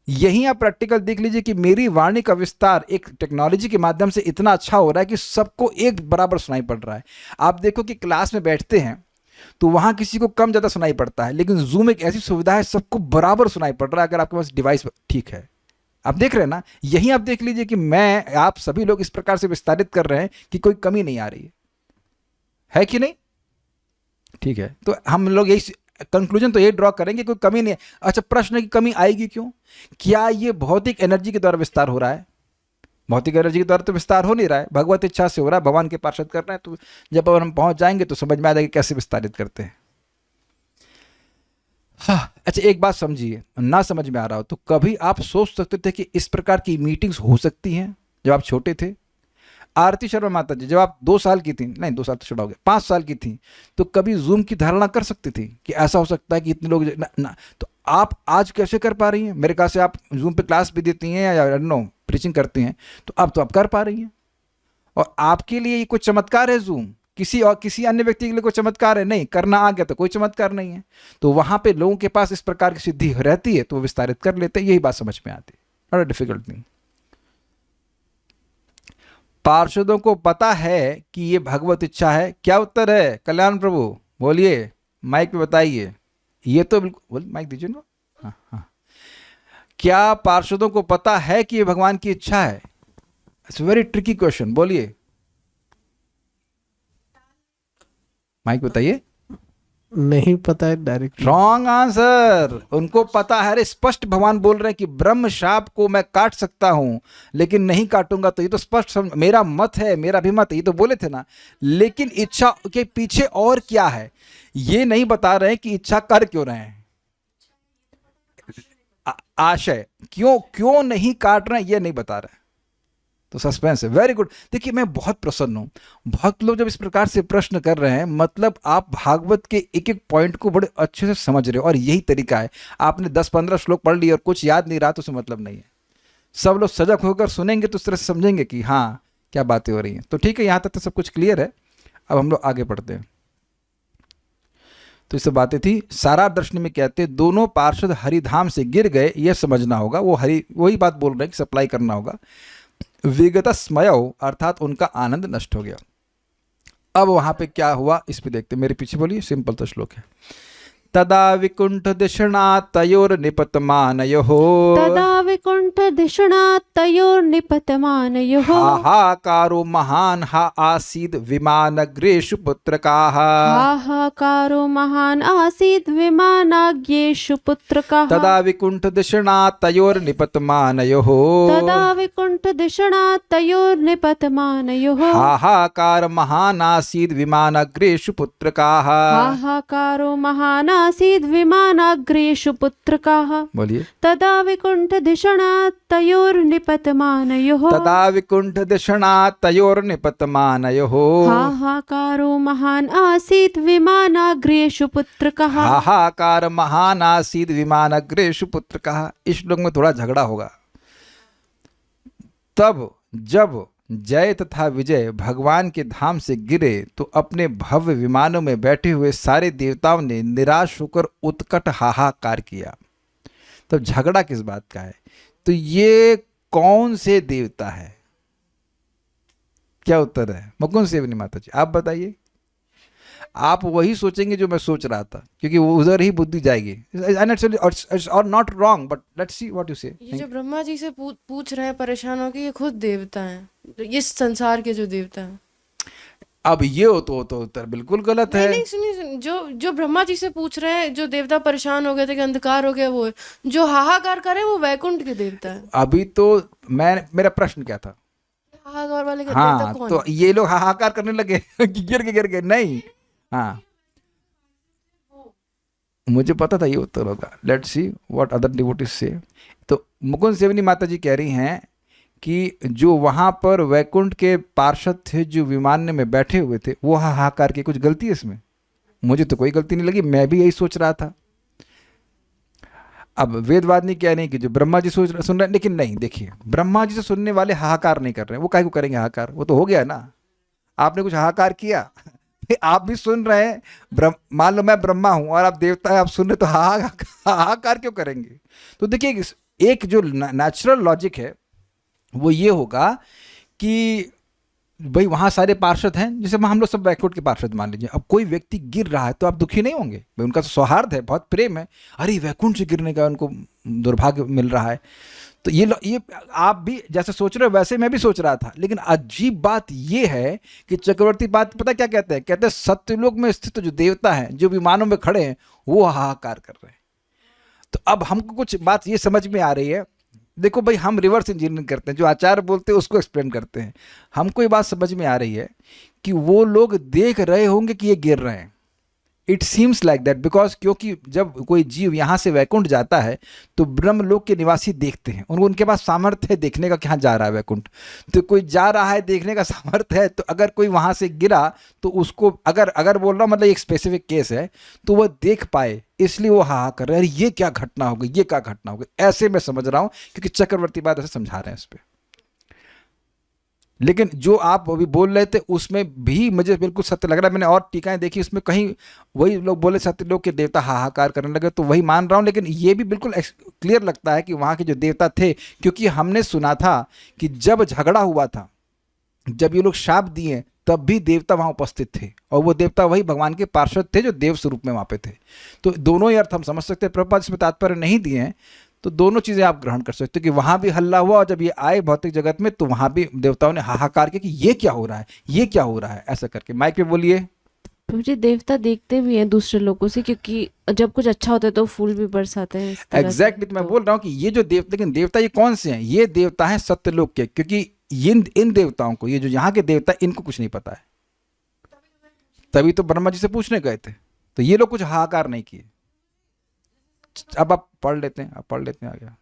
यही आप प्रैक्टिकल देख लीजिए कि मेरी वाणी का विस्तार एक टेक्नोलॉजी के माध्यम से इतना अच्छा हो रहा है कि सबको एक बराबर सुनाई पड़ रहा है। आप देखो कि क्लास में बैठते हैं तो वहां किसी को कम ज़्यादा सुनाई पड़ता है, लेकिन जूम एक ऐसी सुविधा है सबको बराबर सुनाई पड़ रहा है, अगर आपके पास डिवाइस ठीक है। आप देख रहे हैं ना? यही आप देख लीजिए कि मैं, आप सभी लोग इस प्रकार से विस्तारित कर रहे हैं कि कोई कमी नहीं आ रही है कि नहीं? ठीक है, तो हम लोग यही कंक्लूजन तो ये ड्रॉ करेंगे, कोई कमी नहीं है। अच्छा, प्रश्न है कि कमी आएगी क्यों? क्या ये भौतिक एनर्जी के द्वारा विस्तार हो रहा है? भौतिक एनर्जी के द्वारा तो विस्तार हो नहीं रहा है, भगवत इच्छा से हो रहा है, भगवान के पार्षद कर रहे हैं। तो जब हम पहुंच जाएंगे तो समझ में आ जाएगा कैसे विस्तारित करते हैं। हाँ, अच्छा, एक बात समझिए, ना समझ में आ रहा हो तो कभी आप सोच सकते थे कि इस प्रकार की मीटिंग्स हो सकती हैं जब आप छोटे थे? आरती शर्मा माता जी जब आप 2 साल की थी, नहीं 2 साल तो छोड़ा हो गया, 5 साल की थी, तो कभी जूम की धारणा कर सकती थी कि ऐसा हो सकता है कि इतने लोग ना? तो आप आज कैसे कर पा रही हैं? मेरे ख्याल से आप जूम पे क्लास भी देती हैं या नो प्रीचिंग करती हैं, तो अब तो आप कर पा रही हैं। और आपके लिए ये कोई चमत्कार है जूम? किसी अन्य व्यक्ति के लिए कोई चमत्कार है? नहीं। करना आ गया तो कोई चमत्कार नहीं है। तो वहां पे लोगों के पास इस प्रकार की सिद्धि रहती है तो वो विस्तारित कर लेते हैं। यही बात समझ में आती है, बड़ा डिफिकल्ट नहीं। पार्षदों को पता है कि ये भगवत इच्छा है? क्या उत्तर है कल्याण प्रभु? बोलिए, माइक पे बताइए। ये तो बिल्कुल, माइक दीजिए ना। हाँ हाँ, क्या पार्षदों को पता है कि ये भगवान की इच्छा है? इट्स वेरी ट्रिकी क्वेश्चन, बोलिए, माइक बताइए। नहीं पता है डायरेक्ट। Wrong answer. उनको पता है, स्पष्ट भगवान बोल रहे हैं कि ब्रह्म शाप को मैं काट सकता हूं लेकिन नहीं काटूंगा। तो ये तो स्पष्ट मेरा मत है, मेरा भी मत है, ये तो बोले थे ना। लेकिन इच्छा के पीछे और क्या है ये नहीं बता रहे हैं कि इच्छा कर क्यों रहे हैं। आशय क्यों नहीं काट रहे हैं ये नहीं बता रहे, तो सस्पेंस है। Very good. देखिए, मैं बहुत प्रसन्न हूं। भक्त लोग जब इस प्रकार से प्रश्न कर रहे हैं, मतलब आप भागवत के एक एक पॉइंट को बड़े अच्छे से समझ रहे हो, और यही तरीका है। आपने 10-15 श्लोक पढ़ लिए और कुछ याद नहीं रहा तो उससे मतलब नहीं है। सब लोग सजग होकर सुनेंगे तो उस तरह से समझेंगे कि हाँ क्या बातें हो रही हैं। तो ठीक है, यहाँ तक तो सब कुछ क्लियर है। अब हम लोग आगे बढ़ते हैं। तो इससे बातें थी। सारा दर्शन में कहते हैं दोनों पार्षद हरिधाम से गिर गए, यह समझना होगा। वो वही बात बोल रहे हैं कि सप्लाई करना होगा। विगत स्मयो अर्थात उनका आनंद नष्ट हो गया। अब वहां पे क्या हुआ इस पे देखते, मेरे पीछे बोलिए, सिंपल तो श्लोक है। तदा विकुंठ दिशणा तयोर्निपतमानयोः तदा विकुण्ठधिषणा तयोर्निपतमानयोः हाहाकारो महान् हा आसीद् विमानगृहेषु पुत्रकाः। हाहाकारो महान् आसीत् विमानाज्ञेषु पुत्रकाः। तदा विकुंठ दिशणा तयोर्निपतमानयोः तदा विकुण्ठधिषणा तयोर्निपतमानयोः हाहाकार महान् आसीद् विमानगृहेषु पुत्रकाः। हाहाकारो महान् आसीत् विमानाग्रेषु पुत्रकाः। बोलिए। तदा विकुण्ठधिषणा तयोर्निपतमानयोः तदा विकुंठ दिशणा तयोर्निपतमानयोः हाहाकारो महान् आसीत् विमानाग्रेषु पुत्रकाः। हाहाकार महान् आसीद् विमानगृहेषु पुत्रकाः। इस श्लोक में थोड़ा झगड़ा होगा। तब जब जय तथा विजय भगवान के धाम से गिरे तो अपने भव्य विमानों में बैठे हुए सारे देवताओं ने निराश होकर उत्कट हाहाकार किया। तब झगड़ा किस बात का है? तो ये कौन से देवता है? क्या उत्तर है? मुकुंद सेवनी माता जी आप बताइए। आप वही सोचेंगे जो मैं सोच रहा था, क्योंकि वो उधर ही बुद्धि जाएगी। और not wrong, but let's see what you से। ये जो ब्रह्मा जी से पूछ रहे हैं परेशान होके, ये खुद देवता हैं, इस संसार के जो देवता हैं। अब ये हो तो उत्तर बिल्कुल गलत है। नहीं सुनिए, जो ब्रह्मा जी से पूछ रहे हैं, जो देवता परेशान हो गए थे कि अंधकार हो गया, वो है। जो हाहाकार करे वो वैकुंठ के देवता है। अभी तो मेरा प्रश्न क्या था? हाहाकार वाले का हाँ, देवता कौन तो है? ये लोग हाहाकार करने लगे कि गिर के नहीं। हाँ, मुझे पता था ये उत्तर होगा। Let's see what other devotees से। तो मुकुंद सेवनी माता जी कह रही हैं कि जो वहां पर वैकुंठ के पार्षद थे जो विमान में बैठे हुए थे, वो हाहाकार की कुछ गलती है इसमें? मुझे तो कोई गलती नहीं लगी, मैं भी यही सोच रहा था। अब वेदवादिनी कह रहे हैं कि जो ब्रह्मा जी सुन रहे हैं, लेकिन नहीं, देखिए ब्रह्मा जी से सुनने वाले हाहाकार नहीं कर रहे हैं। वो काहे को करेंगे हाहाकार? वो तो हो गया ना। आपने कुछ हाहाकार किया, आप भी सुन रहे हैं। मान लो मैं ब्रह्मा हूं और आप देवता है, आप सुन रहे, तो हाहाकार क्यों करेंगे? तो देखिए एक जो नेचुरल लॉजिक है वो ये होगा कि भाई वहाँ सारे पार्षद हैं, जैसे हम लोग सब वैकुंठ के पार्षद मान लीजिए। अब कोई व्यक्ति गिर रहा है तो आप दुखी नहीं होंगे? भाई उनका तो सौहार्द है, बहुत प्रेम है, अरे वैकुंठ से गिरने का उनको दुर्भाग्य मिल रहा है। तो ये आप भी जैसे सोच रहे हो वैसे मैं भी सोच रहा था। लेकिन अजीब बात ये है कि चक्रवर्ती बात पता क्या कहते हैं? कहते हैं सत्यलोक में स्थित जो देवता हैं, जो विमानों में खड़े हैं, वो हाहाकार कर रहे हैं। तो अब हमको कुछ बात ये समझ में आ रही है। देखो भाई, हम रिवर्स इंजीनियरिंग करते हैं, जो आचार्य बोलते हैं उसको एक्सप्लेन करते हैं। हमको ये बात समझ में आ रही है कि वो लोग देख रहे होंगे कि ये गिर रहे हैं। It seems like that, because क्योंकि जब कोई जीव यहाँ से वैकुंठ जाता है तो ब्रह्मलोक के निवासी देखते हैं, उनके पास सामर्थ्य है देखने का कहाँ जा रहा है वैकुंठ। तो कोई जा रहा है देखने का सामर्थ्य है, तो अगर कोई वहाँ से गिरा तो उसको अगर बोल रहा हूँ, मतलब एक स्पेसिफिक केस है, तो वह देख पाए, इसलिए वो हाँ कर रहे हैं, ये क्या घटना हो गई, ये क्या घटना हो गई। ऐसे मैं समझ रहा हूँ, क्योंकि चक्रवर्ती बात ऐसे समझा रहे हैं इस पर। लेकिन जो आप अभी बोल रहे थे उसमें भी मुझे बिल्कुल सत्य लग रहा है। मैंने और टीकाएं देखी, उसमें कहीं वही लोग बोले सत्यलोक के देवता हाहाकार करने लगे, तो वही मान रहा हूँ। लेकिन ये भी बिल्कुल क्लियर लगता है कि वहाँ के जो देवता थे, क्योंकि हमने सुना था कि जब झगड़ा हुआ था, जब ये लोग शाप दिए, तब भी देवता वहाँ उपस्थित थे, और वो देवता वही भगवान के पार्षद थे जो देव स्वरूप में वहाँ पे थे। तो दोनों ही अर्थ हम समझ सकते हैं। प्रभुपाद इसमें तात्पर्य नहीं दिए हैं, तो दोनों चीज़ें आप ग्रहण कर सकते हो कि वहाँ भी हल्ला हुआ, और जब ये आए भौतिक जगत में तो वहाँ भी देवताओं ने हाहाकार किया कि ये क्या हो रहा है, ये क्या हो रहा है, ऐसा करके। माइक पे बोलिए। मुझे देवता देखते भी हैं दूसरे लोगों से, क्योंकि जब कुछ अच्छा होता है तो फूल भी बरसाते हैं इस तरह से। एग्जैक्टली, मैं बोल रहा हूँ कि ये जो देवता, लेकिन देवता ये कौन से हैं? ये देवता हैं सत्यलोक के, क्योंकि इन देवताओं को, ये जो यहाँ के देवता, इनको कुछ नहीं पता है। तभी तो ब्रह्मा जी से पूछने गए थे, तो ये लोग कुछ हाहाकार नहीं किए। अब आप पढ़ लेते हैं, आ गया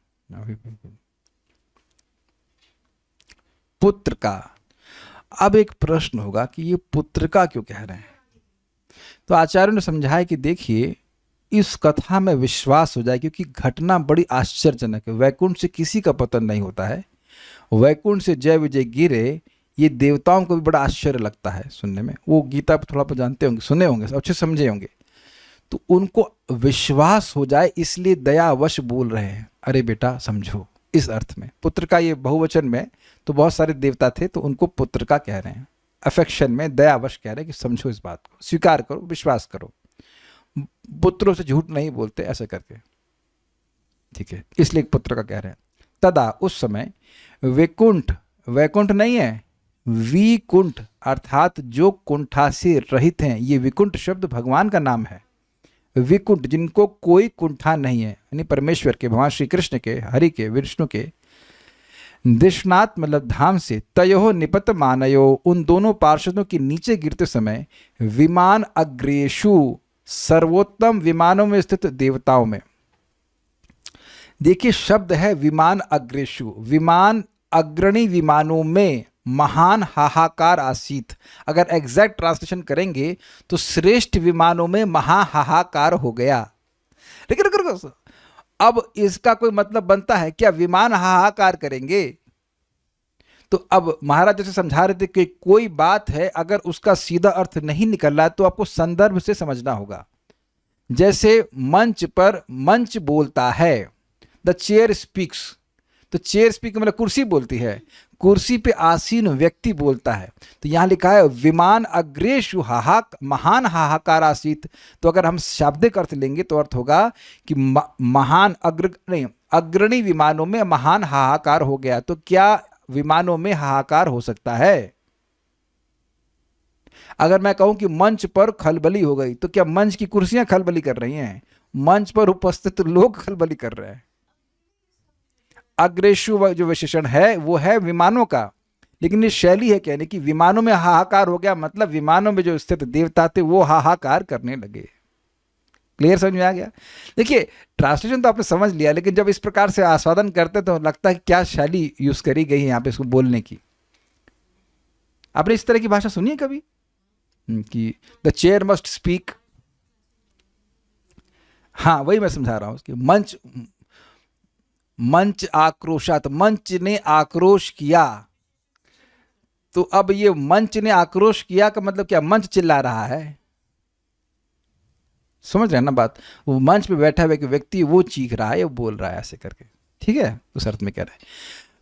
पुत्र का। अब एक प्रश्न होगा कि ये पुत्र का क्यों कह रहे हैं? तो आचार्यों ने समझाया कि देखिए, इस कथा में विश्वास हो जाए, क्योंकि घटना बड़ी आश्चर्यजनक है। वैकुंठ से किसी का पतन नहीं होता है। वैकुंठ से जय विजय गिरे, ये देवताओं को भी बड़ा आश्चर्य लगता है सुनने में। वो गीता पर थोड़ा जानते होंगे, सुने होंगे, अच्छे समझे होंगे। तो उनको विश्वास हो जाए, इसलिए दयावश बोल रहे हैं, अरे बेटा समझो, इस अर्थ में। पुत्र का ये बहुवचन में तो बहुत सारे देवता थे, तो उनको पुत्र का कह रहे हैं। अफेक्शन में दयावश कह रहे हैं कि समझो इस बात को, स्वीकार करो, विश्वास करो, पुत्रों से झूठ नहीं बोलते, ऐसे करके, ठीक है। इसलिए पुत्र का कह रहे हैं। तदा उस समय वैकुंठ, वैकुंठ नहीं है, विकुंठ, अर्थात जो कुंठा से रहित हैं। ये विकुंठ शब्द भगवान का नाम है। विकुंठ, जिनको कोई कुंठा नहीं है, यानी परमेश्वर के, भगवान श्री कृष्ण के, हरि के, विष्णु के, दिशनाथ मतलब धाम से, तयो निपत मानयो, उन दोनों पार्षदों के नीचे गिरते समय, विमान अग्रेशु, सर्वोत्तम विमानों में स्थित देवताओं में। देखिए शब्द है विमान अग्रेशु, विमान अग्रणी विमानों में महान हाहाकार आसीत। अगर एग्जैक्ट ट्रांसलेशन करेंगे तो श्रेष्ठ विमानों में महा हाहाकार हो गया। लेकिन रुको, अब इसका कोई मतलब बनता है क्या विमान हाहाकार करेंगे? तो अब महाराज जैसे समझा रहे थे कि कोई बात है, अगर उसका सीधा अर्थ नहीं निकल रहा है तो आपको संदर्भ से समझना होगा। जैसे मंच पर मंच बोलता है, द चेयर स्पीक्स, तो चेयर स्पीक मतलब कुर्सी बोलती है, कुर्सी पे आसीन व्यक्ति बोलता है। तो यहाँ लिखा है विमान अग्रेशु हाहाक, महान हाहाकार आसीत। तो अगर हम शाब्दिक अर्थ लेंगे तो अर्थ होगा कि महान अग्रणी विमानों में महान हाहाकार हो गया। तो क्या विमानों में हाहाकार हो सकता है? अगर मैं कहूं कि मंच पर खलबली हो गई, तो क्या मंच की कुर्सियां खलबली कर रही हैं? मंच पर उपस्थित लोग खलबली कर रहे हैं। अग्रेशु जो विशेषण है वो है विमानों का, लेकिन ये शैली है कहने की विमानों में हाहाकार हो गया, मतलब विमानों में जो स्थित देवता थे वो हाहाकार करने लगे। क्लियर समझ में आ गया? देखिए ट्रांसलेशन तो आपने समझ लिया, लेकिन जब इस प्रकार से आस्वादन करते तो लगता है कि क्या शैली यूज करी गई है यहाँ पे इसको बोलने की। आपने इस तरह की भाषा सुनी है कभी कि द चेयर मस्ट स्पीक? हाँ वही मैं समझा रहा हूँ कि मंच आक्रोशात, मंच ने आक्रोश किया। तो अब ये मंच ने आक्रोश किया का मतलब क्या? मंच चिल्ला रहा है। समझ रहे हैं ना बात? वो मंच पे बैठा हुआ व्यक्ति वो चीख रहा है, वो बोल रहा है ऐसे करके, ठीक है? उस अर्थ में कह रहा है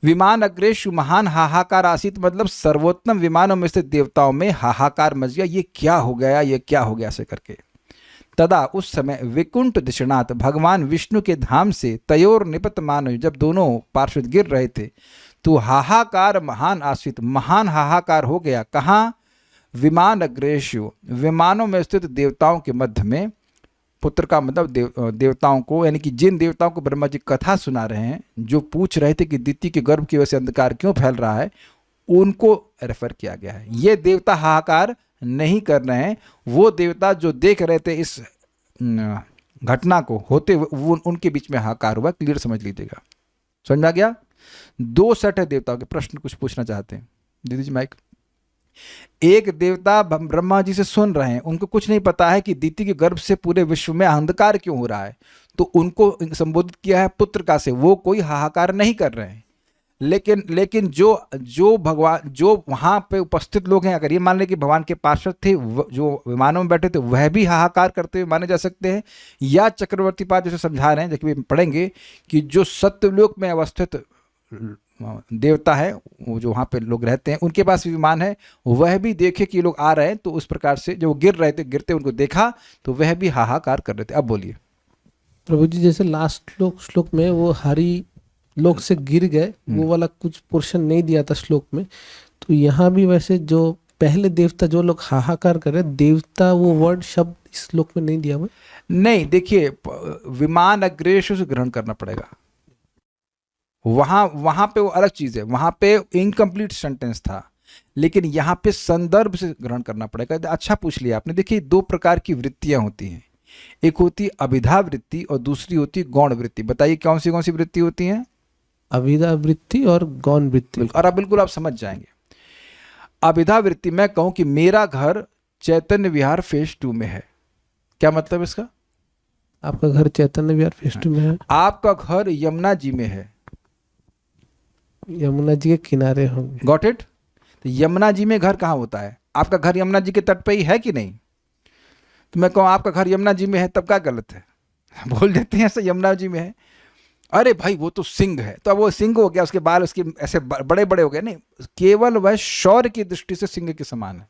विमान अग्रेशु महान हाहाकार आसीत, मतलब सर्वोत्तम विमानों में स्थित देवताओं में हाहाकार मच गया। ये क्या हो गया, ये क्या हो गया ऐसे करके। तदा उस समय विकुंठ दिशनाथ, भगवान विष्णु के धाम से तयोर निपत मानव, जब दोनों पार्षद गिर रहे थे तो हाहाकार महान आश्रित, महान हाहाकार हो गया। कहाँ? विमान अग्रेशु, विमानों में स्थित देवताओं के मध्य में। पुत्र का मतलब देवताओं को, यानी कि जिन देवताओं को ब्रह्मा जी कथा सुना रहे हैं, जो पूछ रहे थे कि दिति के गर्भ की वजह से अंधकार क्यों फैल रहा है, उनको रेफर किया गया है। ये देवता हाहाकार नहीं कर रहे हैं, वो देवता जो देख रहे थे इस घटना को होते वो उनके बीच में हाहाकार हुआ। क्लियर समझ लीजिएगा, समझ आ गया? दो सेट है देवताओं के। प्रश्न कुछ पूछना चाहते हैं? दीदी जी माइक। एक देवता ब्रह्मा जी से सुन रहे हैं, उनको कुछ नहीं पता है कि दिति के गर्भ से पूरे विश्व में अंधकार क्यों हो रहा है, तो उनको संबोधित किया है पुत्र का से, वो कोई हाहाकार नहीं कर रहे हैं। लेकिन जो भगवान, जो वहां पे उपस्थित लोग हैं, अगर ये मान लें कि भगवान के पार्षद थे जो विमानों में बैठे थे, वह भी हाहाकार करते हुए माने जा सकते हैं। या चक्रवर्ती पाद जैसे समझा रहे हैं, देखिए पढ़ेंगे कि जो सत्यलोक में अवस्थित देवता है, वो जो वहाँ पे लोग रहते हैं, उनके पास विमान है, वह भी देखे कि लोग आ रहे हैं, तो उस प्रकार से जो गिर रहे थे, गिरते उनको देखा तो वह भी हाहाकार कर रहे थे। अब बोलिए प्रभु जी, जैसे लास्ट श्लोक में वो हरि लोक से गिर गए, वो वाला कुछ पोर्शन नहीं दिया था श्लोक में, तो यहाँ भी वैसे जो पहले देवता जो लोग हाहाकार कर रहे, देवता वो वर्ड शब्द इस श्लोक में नहीं दिया हुआ? नहीं, देखिए विमान अग्रेशु से ग्रहण करना पड़ेगा। वहां पे वो अलग चीज है, वहां पे इनकम्प्लीट सेंटेंस था, लेकिन यहाँ पे संदर्भ से ग्रहण करना पड़ेगा। अच्छा पूछ लिया आपने। देखिए दो प्रकार की वृत्तियां होती हैं, एक होती अभिधा वृत्ति और दूसरी होती गौण वृत्ति। बताइए कौन सी वृत्ति होती हैं? अभिधा वृत्ति और गौण वृत्ति। और अब बिल्कुल आप समझ जाएंगे। अभिधा वृत्ति, मैं कहूं कि मेरा घर चैतन्य विहार फेज 2 में है, क्या मतलब इसका? आपका घर चैतन्य विहार फेज 2 में है, आपका घर यमुना जी में है, यमुना जी के किनारे होंगे। Got it? तो यमुना जी में घर कहाँ होता है? आपका घर यमुना जी के तट पे ही है कि नहीं? तो मैं कहूँ आपका घर यमुना जी में है, तब क्या गलत है? बोल देते हैं ऐसा, यमुना जी में है। अरे भाई वो तो सिंह है, तो अब वो सिंह हो गया, उसके बाल उसके ऐसे बड़े बड़े हो गए। नहीं, केवल वह शौर्य की दृष्टि से सिंह के समान है।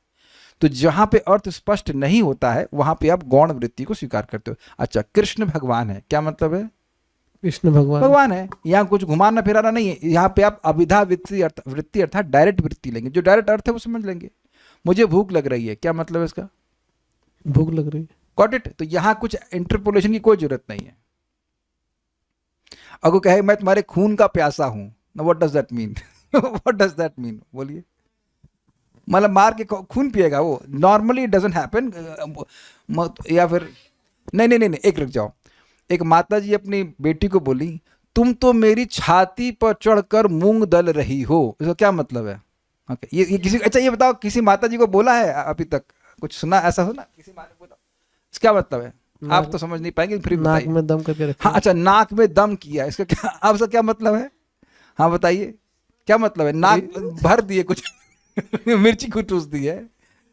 तो जहां पे अर्थ स्पष्ट नहीं होता है वहां पे आप गौण वृत्ति को स्वीकार करते हो। अच्छा, कृष्ण भगवान है, क्या मतलब है? कृष्ण भगवान भगवान है। यहाँ कुछ घुमाना फिराना नहीं है। यहाँ पे आप अभिधा वृत्ति अर्थात डायरेक्ट वृत्ति लेंगे, जो डायरेक्ट अर्थ है वो समझ लेंगे। मुझे भूख लग रही है, क्या मतलब है इसका? भूख लग रही है। Got it. तो यहाँ कुछ इंटरपोलेशन की कोई जरूरत नहीं है। अगर कहे मैं तुम्हारे खून का प्यासा हूं, what does that mean? What does that mean, बोलिए। मतलब मार के खून पिएगा वो? Normally it doesn't happen. या फिर नहीं नहीं नहीं नहीं, एक रुक जाओ। एक माता जी अपनी बेटी को बोली, तुम तो मेरी छाती पर चढ़कर मूंग दल रही हो। इसका क्या मतलब है? ओके, ये किसी, अच्छा ये बताओ, किसी माता जी को बोला है अभी तक? कुछ सुना, ऐसा सुना किसी माँ ने बोला? इसका क्या मतलब है? आप तो समझ नहीं पाएंगे, फिर नाक बताइए। में दम करके रखा। हाँ, अच्छा, नाक में दम किया, इसका क्या, आप इसका क्या मतलब है? हाँ बताइए, क्या मतलब है? नाक भर दिए कुछ मिर्ची को ठूस दी है,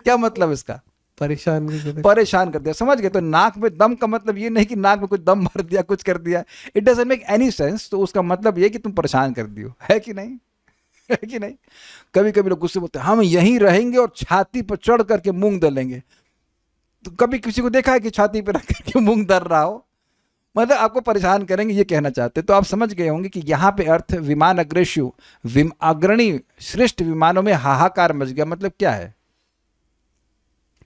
क्या मतलब इसका? परेशान करके रखा। परेशान कर दिया, समझ गए? तो नाक में दम का मतलब ये नहीं कि नाक में कुछ दम भर दिया, कुछ कर दिया। It doesn't make any sense. तो उसका मतलब ये कि तुम परेशान कर दियो, है कि नहीं? है कि नहीं? कभी कभी लोग गुस्से बोलते हैं, हम यहीं रहेंगे और छाती पर चढ़ करके मूंग दलेंगे। तो कभी किसी को देखा है कि छाती पर रख करके मूंग दल रहा हो? मतलब आपको परेशान करेंगे, ये कहना चाहते। तो आप समझ गए होंगे कि यहाँ पे अर्थ विमान अग्रेशु, अग्रणी श्रेष्ठ विमानों में हाहाकार मच गया। मतलब क्या है?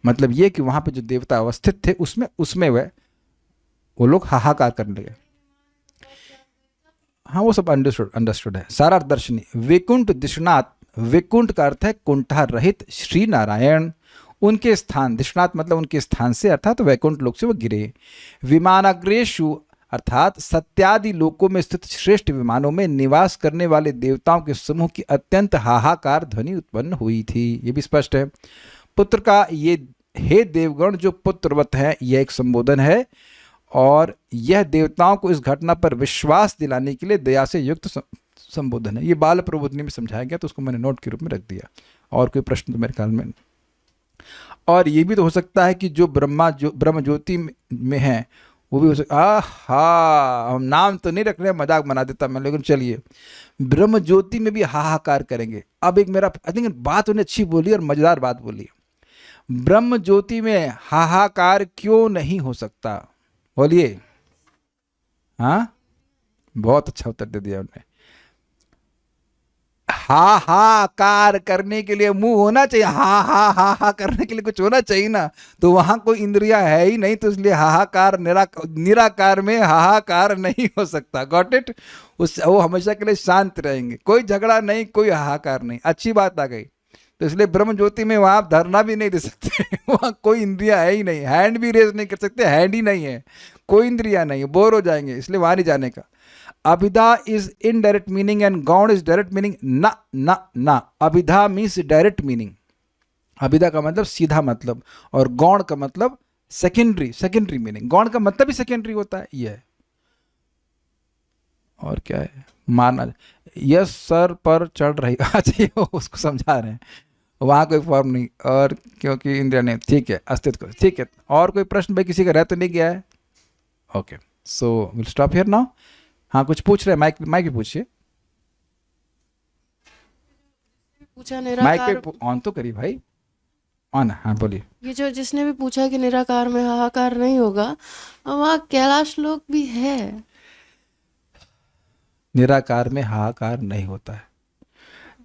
मतलब ये कि वहां पे जो देवता अवस्थित थे उसमें वो लोग हाहाकार करने लगे। हाँ, वो सब अंडरस्टूड है, सारा दर्शनी। वैकुंठ दिशनाथ, वैकुंठ का अर्थ है कुंठा रहित श्री नारायण। उनके स्थान, दिशनाथ मतलब उनके स्थान से, अर्थात वैकुंठ लोक से वो गिरे। विमानाग्रेशु अर्थात सत्यादि लोकों में स्थित श्रेष्ठ विमानों में निवास करने वाले देवताओं के समूह की अत्यंत हाहाकार ध्वनि उत्पन्न हुई थी। ये भी स्पष्ट है। पुत्र का ये, हे देवगण जो पुत्रवत है, यह एक संबोधन है, और यह देवताओं को इस घटना पर विश्वास दिलाने के लिए दया से युक्त संबोधन है। ये बाल प्रबोधनी में समझाया गया, तो उसको मैंने नोट के रूप में रख दिया। और कोई प्रश्न तो मेरे ख्याल में। और ये भी तो हो सकता है कि जो ब्रह्म ज्योति में है वो भी हो सकता। आहा, हम नाम तो नहीं रख रहे, मजाक बना देता मैं, लेकिन चलिए, ब्रह्म ज्योति में भी हाहाकार करेंगे। अब एक मेरा, आई थिंक बात उन्हें अच्छी बोली और मजेदार बात बोली। ब्रह्म ज्योति में हाहाकार क्यों नहीं हो सकता? बोलिए। हाँ, बहुत अच्छा उत्तर दे दिया उन्होंने। हाहाकार करने के लिए मुंह होना चाहिए, हा हा हा हा करने के लिए कुछ होना चाहिए ना। तो वहां कोई इंद्रिया है ही नहीं, तो इसलिए हाहाकार, निराकार में हाहाकार नहीं हो सकता। Got it? वो हमेशा के लिए शांत रहेंगे, कोई झगड़ा नहीं, कोई हाहाकार नहीं। अच्छी बात आ गई। तो इसलिए ब्रह्म ज्योति में वहां आप धरना भी नहीं दे सकते वहां कोई इंद्रिया है ही नहीं, हैंड भी रेज नहीं कर सकते, हैंड ही नहीं है, कोई इंद्रिया नहीं है, बोर हो जाएंगे, इसलिए वहां नहीं जाने का। अभिधा इज इनडायरेक्ट मीनिंग एंड गौण इज डायरेक्ट मीनिंग। ना ना ना, अभिधा मीन्स डायरेक्ट मीनिंग। अभिधा का मतलब सीधा मतलब, और गौण का मतलब सेकेंडरी मीनिंग। गौण का मतलब ही सेकेंडरी होता है, ये है। और क्या है? मारना, यस सर पर चढ़ रही। अच्छा, ये उसको समझा रहे हैं, वहां कोई फॉर्म नहीं, और क्योंकि इंद्रिया ने, ठीक है, अस्तित्व, ठीक है। और कोई प्रश्न भाई किसी का रह तो नहीं गया है? Okay, so will stop here now. हाँ, कुछ पूछ रहे हैं, माइक भी पूछिए। पूछा माइक निराकार, पे ऑन तो करिए भाई, ऑन। हाँ बोलिए। ये जो जिसने भी पूछा कि निराकार में हाहाकार नहीं होगा, वहाँ कैलाश लोक भी है। निराकार में हाहाकार नहीं होता है।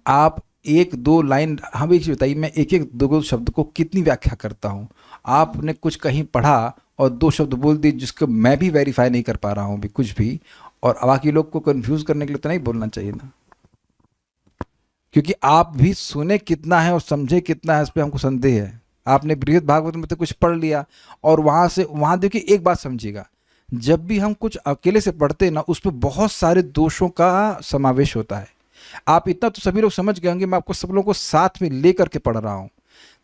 आप एक दो लाइन, हम एक चीज बताइए, मैं एक एक दो शब्द को कितनी व्याख्या करता हूँ। आपने कुछ कहीं पढ़ा और दो शब्द बोल दिए जिसको मैं भी वेरीफाई नहीं कर पा रहा हूँ भी कुछ भी, और बाकी लोग को कंफ्यूज करने के लिए तो नहीं बोलना चाहिए ना, क्योंकि आप भी सुने कितना है और समझे कितना है, इस पर हमको संदेह है। आपने बृहद भागवत में तो कुछ पढ़ लिया, और वहाँ से वहाँ देखिए, एक बात समझिएगा, जब भी हम कुछ अकेले से पढ़ते हैं ना, उस पर बहुत सारे दोषों का समावेश होता है। आप इतना तो सभी लोग समझ गए होंगे, मैं आपको सब लोगों को साथ में लेकर के पढ़ रहा हूँ।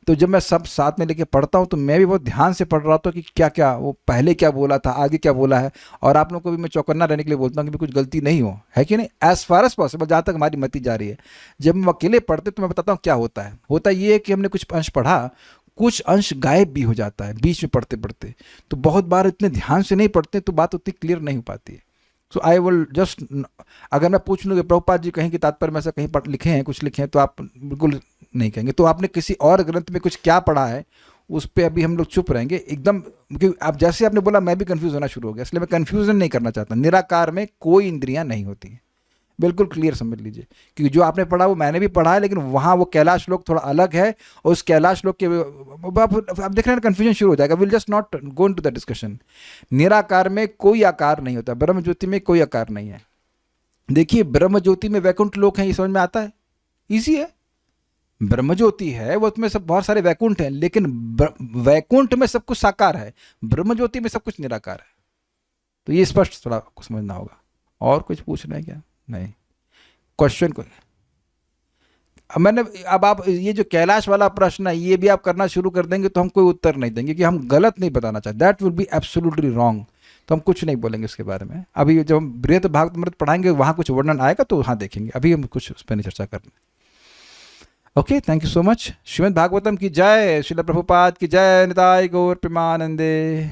तो जब मैं सब साथ में लेके पढ़ता हूँ तो मैं भी बहुत ध्यान से पढ़ रहा था कि क्या क्या वो पहले क्या बोला था, आगे क्या बोला है। और आप लोगों को भी मैं चौकन्ना रहने के लिए बोलता हूँ कि कुछ गलती नहीं हो, है कि नहीं, एज फार एज पॉसिबल, जहाँ तक हमारी मति जा रही है। जब हम अकेले पढ़ते तो मैं बताता हूँ क्या होता है। होता ये है कि हमने कुछ अंश पढ़ा, कुछ अंश गायब भी हो जाता है बीच में पढ़ते पढ़ते। तो बहुत बार इतने ध्यान से नहीं पढ़ते तो बात उतनी क्लियर नहीं हो पाती है। सो आई विल जस्ट, अगर मैं पूछ लूँ कि प्रभुपाद जी कहीं कि तात्पर्य में ऐसा कहीं लिखे हैं, कुछ लिखे हैं, तो आप बिल्कुल नहीं कहेंगे। तो आपने किसी और ग्रंथ में कुछ क्या पढ़ा है उस पर अभी हम लोग चुप रहेंगे एकदम, क्योंकि आप जैसे आपने बोला मैं भी कंफ्यूज होना शुरू हो गया, इसलिए मैं कंफ्यूजन नहीं करना चाहता। निराकार में कोई इंद्रियां नहीं होती हैं, बिल्कुल क्लियर समझ लीजिए, क्योंकि जो आपने पढ़ा वो मैंने भी पढ़ा है, लेकिन वहाँ वो कैलाश लोक थोड़ा अलग है, और उस कैलाश लोक के आप देख रहे हैं कन्फ्यूजन शुरू हो जाएगा। Will just not go into the discussion. निराकार में कोई आकार नहीं होता, ब्रह्म ज्योति में कोई आकार नहीं है। देखिए ब्रह्म ज्योति में वैकुंठ लोक है, ये समझ में आता है, ईजी है। ब्रह्म ज्योति है वो, उसमें सब बहुत सारे वैकुंठ हैं, लेकिन वैकुंठ में सब कुछ साकार है, ब्रह्म ज्योति में सब कुछ निराकार है। तो ये स्पष्ट थोड़ा आपको समझना होगा। और कुछ पूछ रहे हैं क्या? नहीं, क्वेश्चन को अब आप ये जो कैलाश वाला प्रश्न है ये भी आप करना शुरू कर देंगे तो हम कोई उत्तर नहीं देंगे, कि हम गलत नहीं बताना चाहते, that will be absolutely wrong. तो हम कुछ नहीं बोलेंगे इसके बारे में। अभी जब हम बृहत भागवत पढ़ाएंगे वहाँ कुछ वर्णन आएगा तो हाँ देखेंगे, अभी हम कुछ उस पर नहीं चर्चा करना। Okay, thank you so much. Shrimad Bhagavatam की जय, श्रील प्रभुपाद की जय, निताय गौर प्रेमानंदे।